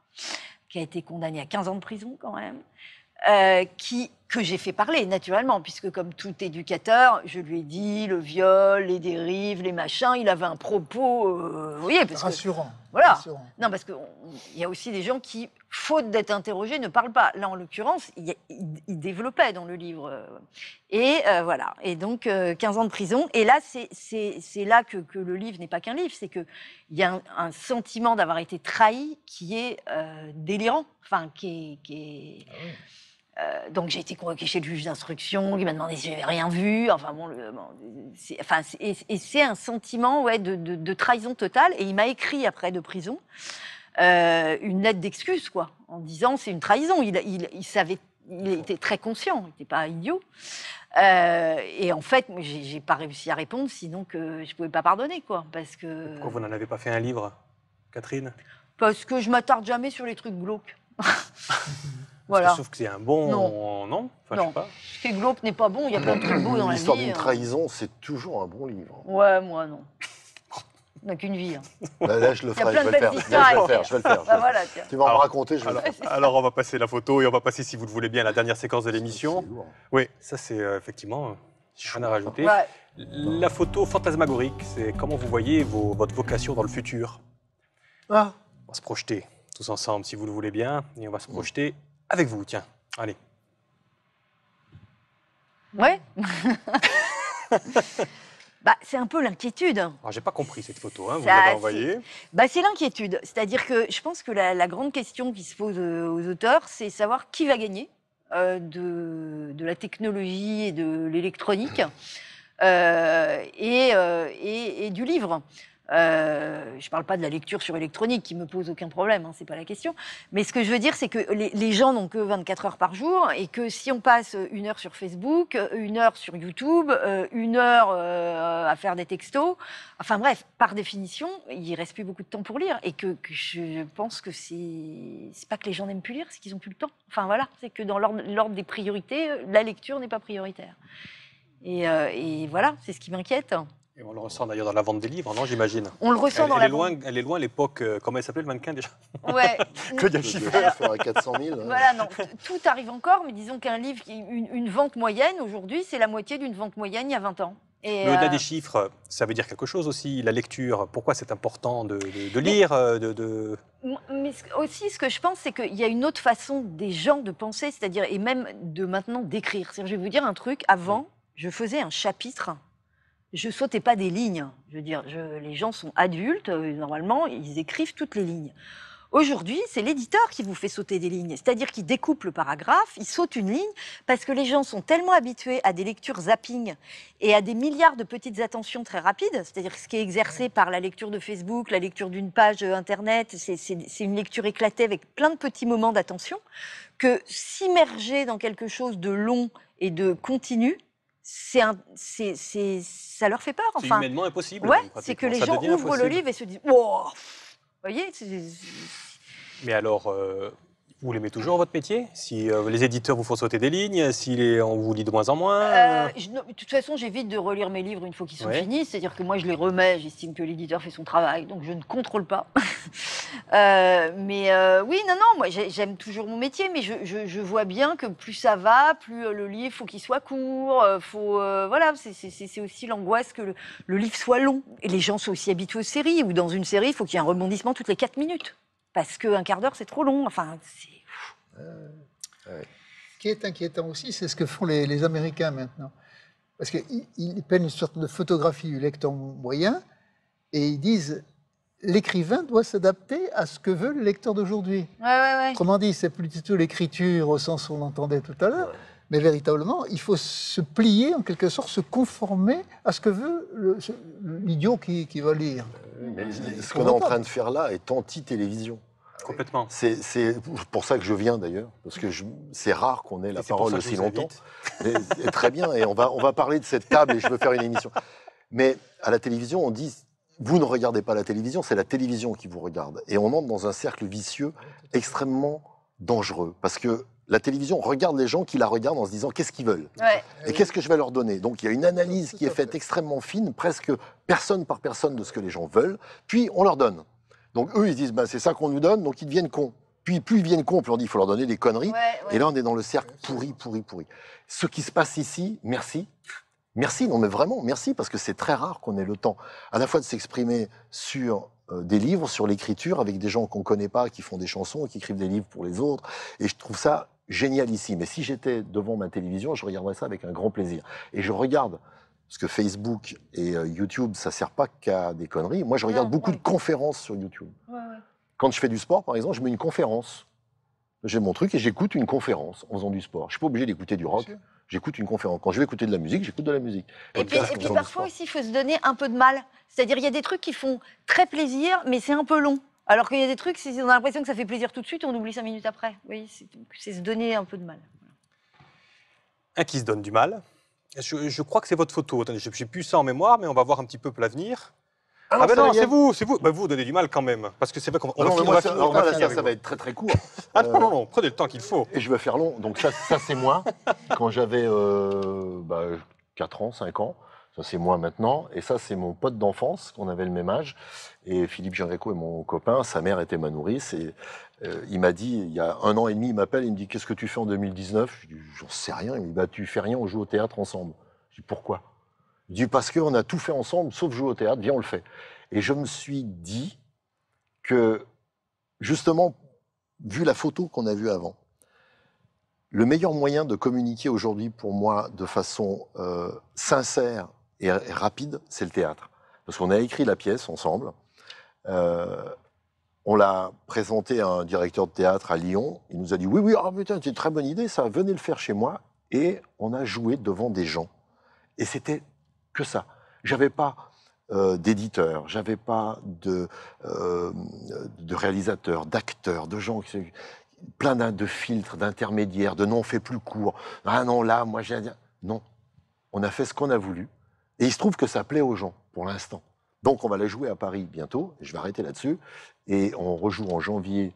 qui a été condamné à 15 ans de prison, quand même, que j'ai fait parler, naturellement, puisque comme tout éducateur, je lui ai dit le viol, les dérives, les machins, il avait un propos, vous voyez, parce que... Rassurant. Voilà. Rassurant. Non, parce qu'il y a aussi des gens qui, faute d'être interrogés, ne parlent pas. Là, en l'occurrence, il développait dans le livre. Et voilà. Et donc, 15 ans de prison. Et là, c'est là que le livre n'est pas qu'un livre. C'est qu'il y a un sentiment d'avoir été trahi qui est délirant. Enfin, qui est... Ah oui. Donc j'ai été convoquée chez le juge d'instruction, qui m'a demandé si j'avais rien vu. Enfin bon, c'est un sentiment, ouais, de trahison totale. Et il m'a écrit après de prison une lettre d'excuse, quoi, en disant c'est une trahison. Il savait, il était très conscient, il n'était pas idiot. Et en fait, moi, j'ai pas réussi à répondre, sinon que je pouvais pas pardonner, quoi, parce que. Pourquoi vous n'en avez pas fait un livre, Catherine? Parce que je m'attarde jamais sur les trucs glauques. Voilà. Sauf que c'est un bon... Non, enfin, Non. je sais pas. Ce qui est glauque n'est pas bon, il y a plein de trucs beaux dans la vie. L'histoire d'une trahison, c'est toujours un bon livre. Ouais, moi non. On n'a qu'une vie. Hein. Là, je le Il y a ferai, plein je de vais le belles faire. histoires Je vais à le faire, écrire. je vais le faire. Bah voilà, tiens. Tu vas me Alors, raconter, je vais le faire. Alors, on va passer la photo et on va passer, si vous le voulez bien, à la dernière séquence de C'est l'émission. lourd. Oui, ça c'est effectivement... rien à rajouter. Ouais. La photo fantasmagorique, c'est comment vous voyez votre vocation dans le futur. Ah, On va se projeter tous ensemble, si vous le voulez bien, et on va se projeter avec vous, tiens. Allez. Ouais. Bah, c'est un peu l'inquiétude. Alors, j'ai pas compris cette photo, hein, vous Ça, l'avez c'est- envoyée. Bah, c'est l'inquiétude. C'est-à-dire que je pense que la grande question qui se pose aux auteurs, c'est savoir qui va gagner de la technologie et de l'électronique et du livre. Je ne parle pas de la lecture sur électronique qui me pose aucun problème, hein, c'est pas la question. Mais ce que je veux dire, c'est que les gens n'ont que 24 heures par jour et que si on passe 1 heure sur Facebook, 1 heure sur YouTube, 1 heure à faire des textos, enfin bref, par définition, il reste plus beaucoup de temps pour lire et que je pense que c'est pas que les gens n'aiment plus lire, c'est qu'ils ont plus le temps. Enfin voilà, c'est que dans l'ordre des priorités, la lecture n'est pas prioritaire. Et voilà, c'est ce qui m'inquiète. Et on le ressent d'ailleurs dans la vente des livres, non, j'imagine. On le ressent dans la Elle est loin l'époque, comment elle s'appelait le mannequin déjà? Ouais. Que y a le De chiffre. faire à 400 000. Voilà, non, tout arrive encore, mais disons qu'un livre, une vente moyenne aujourd'hui, c'est la moitié d'une vente moyenne il y a 20 ans. Et, Mais au-delà des chiffres, ça veut dire quelque chose aussi, la lecture. Pourquoi c'est important de lire Mais aussi, ce que je pense, c'est qu'il y a une autre façon des gens de penser, c'est-à-dire, et même de maintenant d'écrire. C'est-à-dire, je vais vous dire un truc, avant, je faisais un chapitre, je sautais pas des lignes. Je veux dire, les gens sont adultes, normalement, ils écrivent toutes les lignes. Aujourd'hui, c'est l'éditeur qui vous fait sauter des lignes. C'est-à-dire qu'il découpe le paragraphe, il saute une ligne, parce que les gens sont tellement habitués à des lectures zapping et à des milliards de petites attentions très rapides, c'est-à-dire ce qui est exercé par la lecture de Facebook, la lecture d'une page Internet, c'est une lecture éclatée avec plein de petits moments d'attention, que s'immerger dans quelque chose de long et de continu, ça leur fait peur. C'est humainement impossible. Ouais, même, c'est que les pratiquement. Ça gens devient ouvrent le impossible. livre et se disent « Wow !» Vous voyez, Mais alors, vous l'aimez toujours, votre métier? Si les éditeurs vous font sauter des lignes, si on vous lit de moins en moins de toute façon, j'évite de relire mes livres une fois qu'ils sont Ouais. finis. C'est-à-dire que moi, je les remets, j'estime que l'éditeur fait son travail, donc je ne contrôle pas. Oui, non, moi, j'aime toujours mon métier, mais je vois bien que plus ça va, plus le livre, faut qu'il soit court, voilà, c'est aussi l'angoisse que le livre soit long. Et les gens sont aussi habitués aux séries, où dans une série, il faut qu'il y ait un rebondissement toutes les 4 minutes. Parce qu'un quart d'heure, c'est trop long. Enfin, Ce qui est inquiétant aussi, c'est ce que font les Américains maintenant. Parce qu'ils prennent une sorte de photographie du lecteur moyen et ils disent l'écrivain doit s'adapter à ce que veut le lecteur d'aujourd'hui. ouais. Autrement dit, c'est plus du tout l'écriture au sens où on l'entendait tout à l'heure, mais véritablement, il faut se plier, en quelque sorte, se conformer à ce que veut l'idiot qui va lire. Mais ce qu'on est en train de faire là est anti-télévision. Complètement. C'est pour ça que je viens d'ailleurs, parce que c'est rare qu'on ait la Et c'est pour parole ça que je aussi vous longtemps. invite. Et très bien, et on va parler de cette table et je veux faire une émission. Mais à la télévision, on dit, vous ne regardez pas la télévision, c'est la télévision qui vous regarde. Et on entre dans un cercle vicieux extrêmement dangereux, parce que la télévision regarde les gens qui la regardent en se disant qu'est-ce qu'ils veulent Ouais. et qu'est-ce que je vais leur donner. Donc il y a une analyse qui est faite extrêmement fine, presque personne par personne de ce que les gens veulent, puis on leur donne. Donc eux, ils se disent, bah, c'est ça qu'on nous donne, donc ils deviennent cons. Puis plus ils deviennent cons, plus on dit, il faut leur donner des conneries. Ouais. Et là, on est dans le cercle pourri. Ce qui se passe ici, merci. Merci, non mais vraiment, merci, parce que c'est très rare qu'on ait le temps à la fois de s'exprimer sur des livres, sur l'écriture, avec des gens qu'on ne connaît pas, qui font des chansons, qui écrivent des livres pour les autres. Et je trouve ça génial ici. Mais si j'étais devant ma télévision, je regarderais ça avec un grand plaisir. Et je regarde, parce que Facebook et YouTube, ça ne sert pas qu'à des conneries. Moi, je regarde beaucoup de conférences sur YouTube. Ouais. Quand je fais du sport, par exemple, je mets une conférence. J'ai mon truc et j'écoute une conférence en faisant du sport. Je ne suis pas obligé d'écouter du rock. J'écoute une conférence. Quand je vais écouter de la musique, j'écoute de la musique. Et puis parfois aussi, il faut se donner un peu de mal. C'est-à-dire, il y a des trucs qui font très plaisir, mais c'est un peu long. Alors qu'il y a des trucs, on a l'impression que ça fait plaisir tout de suite, on oublie 5 minutes après. Oui, c'est se donner un peu de mal. Un qui se donne du mal. Je crois que c'est votre photo. Attendez, je n'ai plus ça en mémoire, mais on va voir un petit peu l'avenir. Ah ben non, c'est vous. Bah, vous donnez du mal quand même. Parce que c'est vrai qu'on va finir. Ça va être très très court. Ah non, prenez le temps qu'il faut. Et je vais faire long. Donc ça c'est moi, quand j'avais 4 ans, 5 ans. Ça, c'est moi maintenant. Et ça, c'est mon pote d'enfance, qu'on avait le même âge. Et Philippe Gianreco est mon copain. Sa mère était ma nourrice. Et il m'a dit, il y a 1 an et demi, il m'appelle, il me dit, qu'est-ce que tu fais en 2019 Je dis, j'en sais rien. Il me dit, bah, tu fais rien, on joue au théâtre ensemble. Je dis, pourquoi Il dit, parce qu'on a tout fait ensemble, sauf jouer au théâtre, viens, on le fait. Et je me suis dit que, justement, vu la photo qu'on a vue avant, le meilleur moyen de communiquer aujourd'hui, pour moi, de façon sincère et rapide, c'est le théâtre. Parce qu'on a écrit la pièce ensemble. On l'a présenté à un directeur de théâtre à Lyon. Il nous a dit, oui, oh, putain, c'est une très bonne idée, ça, venez le faire chez moi. Et on a joué devant des gens. Et c'était que ça. J'avais pas d'éditeurs, j'avais pas de réalisateurs, d'acteurs, de gens qui... plein de filtres, d'intermédiaires, de non, on fait plus court. Ah non, là, moi, j'ai à dire... Non, on a fait ce qu'on a voulu. Et il se trouve que ça plaît aux gens, pour l'instant. Donc, on va la jouer à Paris bientôt. Je vais arrêter là-dessus. Et on rejoue en janvier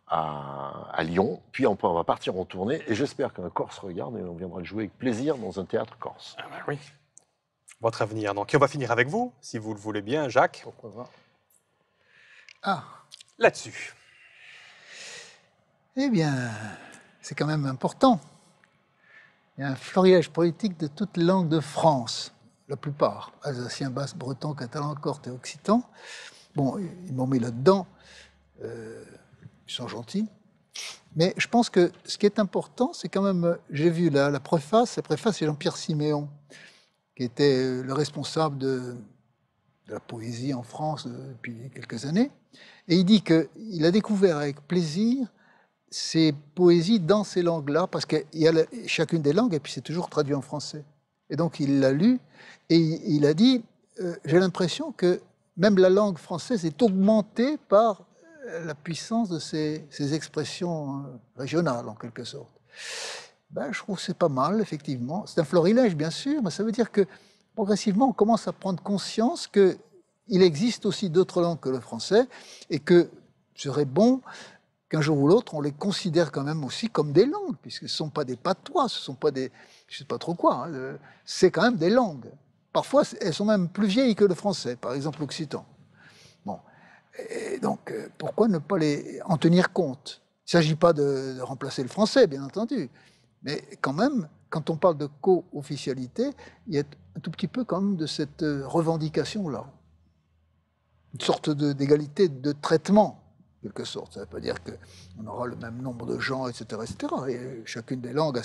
à Lyon. Puis, on va partir en tournée. Et j'espère qu'un Corse regarde et on viendra le jouer avec plaisir dans un théâtre corse. Ah ben oui. Votre avenir. Donc, et on va finir avec vous, si vous le voulez bien, Jacques. Pourquoi pas Là-dessus. Eh bien, c'est quand même important. Il y a un florilège politique de toutes les langues de France, la plupart, alsacien, basque, breton, catalan, corse et occitan. Bon, ils m'ont mis là-dedans, ils sont gentils. Mais je pense que ce qui est important, c'est quand même, j'ai vu la préface, c'est Jean-Pierre Siméon, qui était le responsable la poésie en France depuis quelques années. Et il dit qu'il a découvert avec plaisir ces poésies dans ces langues-là, parce qu'il y a chacune des langues, et puis c'est toujours traduit en français. Et donc il l'a lu, et il a dit, j'ai l'impression que même la langue française est augmentée par la puissance de ces expressions régionales, en quelque sorte. Ben, je trouve que c'est pas mal, effectivement. C'est un florilège, bien sûr, mais ça veut dire que progressivement, on commence à prendre conscience qu'il existe aussi d'autres langues que le français, et que ce serait bon qu'un jour ou l'autre, on les considère quand même aussi comme des langues, puisque ce ne sont pas des patois, ce ne sont pas des... je ne sais pas trop quoi, hein, c'est quand même des langues. Parfois, elles sont même plus vieilles que le français, par exemple l'occitan. Bon. Et donc, pourquoi ne pas en tenir compte? Il ne s'agit pas de remplacer le français, bien entendu, mais quand même, quand on parle de co-officialité, il y a un tout petit peu quand même de cette revendication-là. Une sorte d'égalité de traitement, en quelque sorte. Ça ne veut pas dire qu'on aura le même nombre de gens, etc., etc. Et chacune des langues a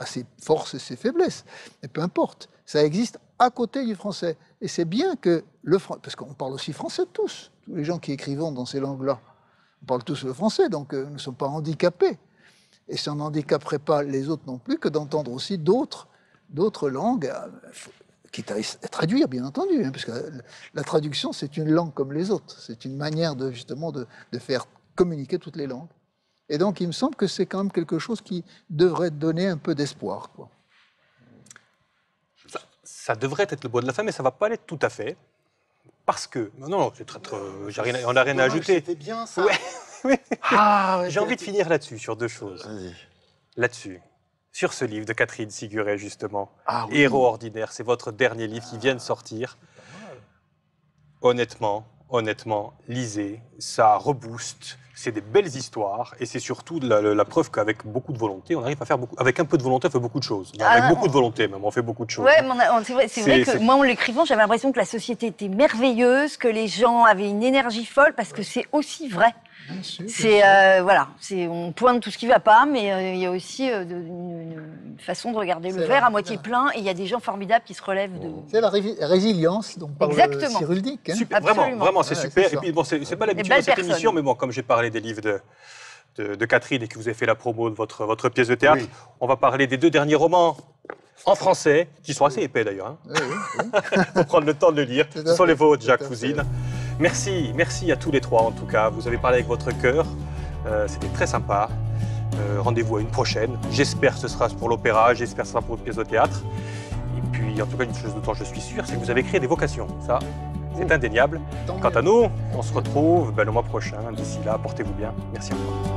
ses forces et ses faiblesses. Mais peu importe, ça existe à côté du français. Et c'est bien que parce qu'on parle aussi français tous les gens qui écrivent dans ces langues-là. On parle tous le français, donc nous ne sommes pas handicapés. Et ça n'handicaperait pas les autres non plus que d'entendre aussi d'autres langues, quitte à traduire, bien entendu, hein, parce que la traduction, c'est une langue comme les autres. C'est une manière justement de faire communiquer toutes les langues. Et donc, il me semble que c'est quand même quelque chose qui devrait donner un peu d'espoir, quoi. Ça devrait être le mot de la fin, mais ça ne va pas l'être tout à fait. Parce que... Non, c'est on n'a rien à ajouter. C'était bien, ça. Ouais, oui. Ah, ouais, j'ai envie de finir là-dessus, sur deux choses. Vas-y. Là-dessus. Sur ce livre de Catherine Siguret, justement. Ah, oui. Héros ordinaires, c'est votre dernier livre qui vient de sortir. Honnêtement, lisez, ça rebooste, c'est des belles histoires et c'est surtout la preuve qu'avec beaucoup de volonté, on arrive à faire beaucoup. Avec un peu de volonté, on fait beaucoup de choses. Avec beaucoup de volonté, même, on fait beaucoup de choses. Ouais, c'est vrai que moi, en l'écrivant, j'avais l'impression que la société était merveilleuse, que les gens avaient une énergie folle, parce que c'est aussi vrai. C'est voilà, on pointe tout ce qui ne va pas, mais il y a aussi une façon de regarder le verre à moitié plein, et il y a des gens formidables qui se relèvent de... C'est la résilience dont parle Cyril Dick. Hein. Super, vraiment, c'est super. Et puis bon, c'est pas l'habitude de cette émission, mais bon, comme j'ai parlé des livres de Catherine et que vous avez fait la promo de votre pièce de théâtre, on va parler des 2 derniers romans en français, qui sont assez épais d'ailleurs. Hein. Oui. Pour prendre le temps de le lire. Ce sont les vôtres, Jacques Fouzine. Merci à tous les 3 en tout cas. Vous avez parlé avec votre cœur, c'était très sympa. Rendez-vous à une prochaine. J'espère que ce sera pour l'opéra, j'espère que ce sera pour une pièce de théâtre. Et puis en tout cas, une chose dont je suis sûr, c'est que vous avez créé des vocations. Ça, c'est indéniable. Quant à nous, on se retrouve le mois prochain. D'ici là, portez-vous bien. Merci encore.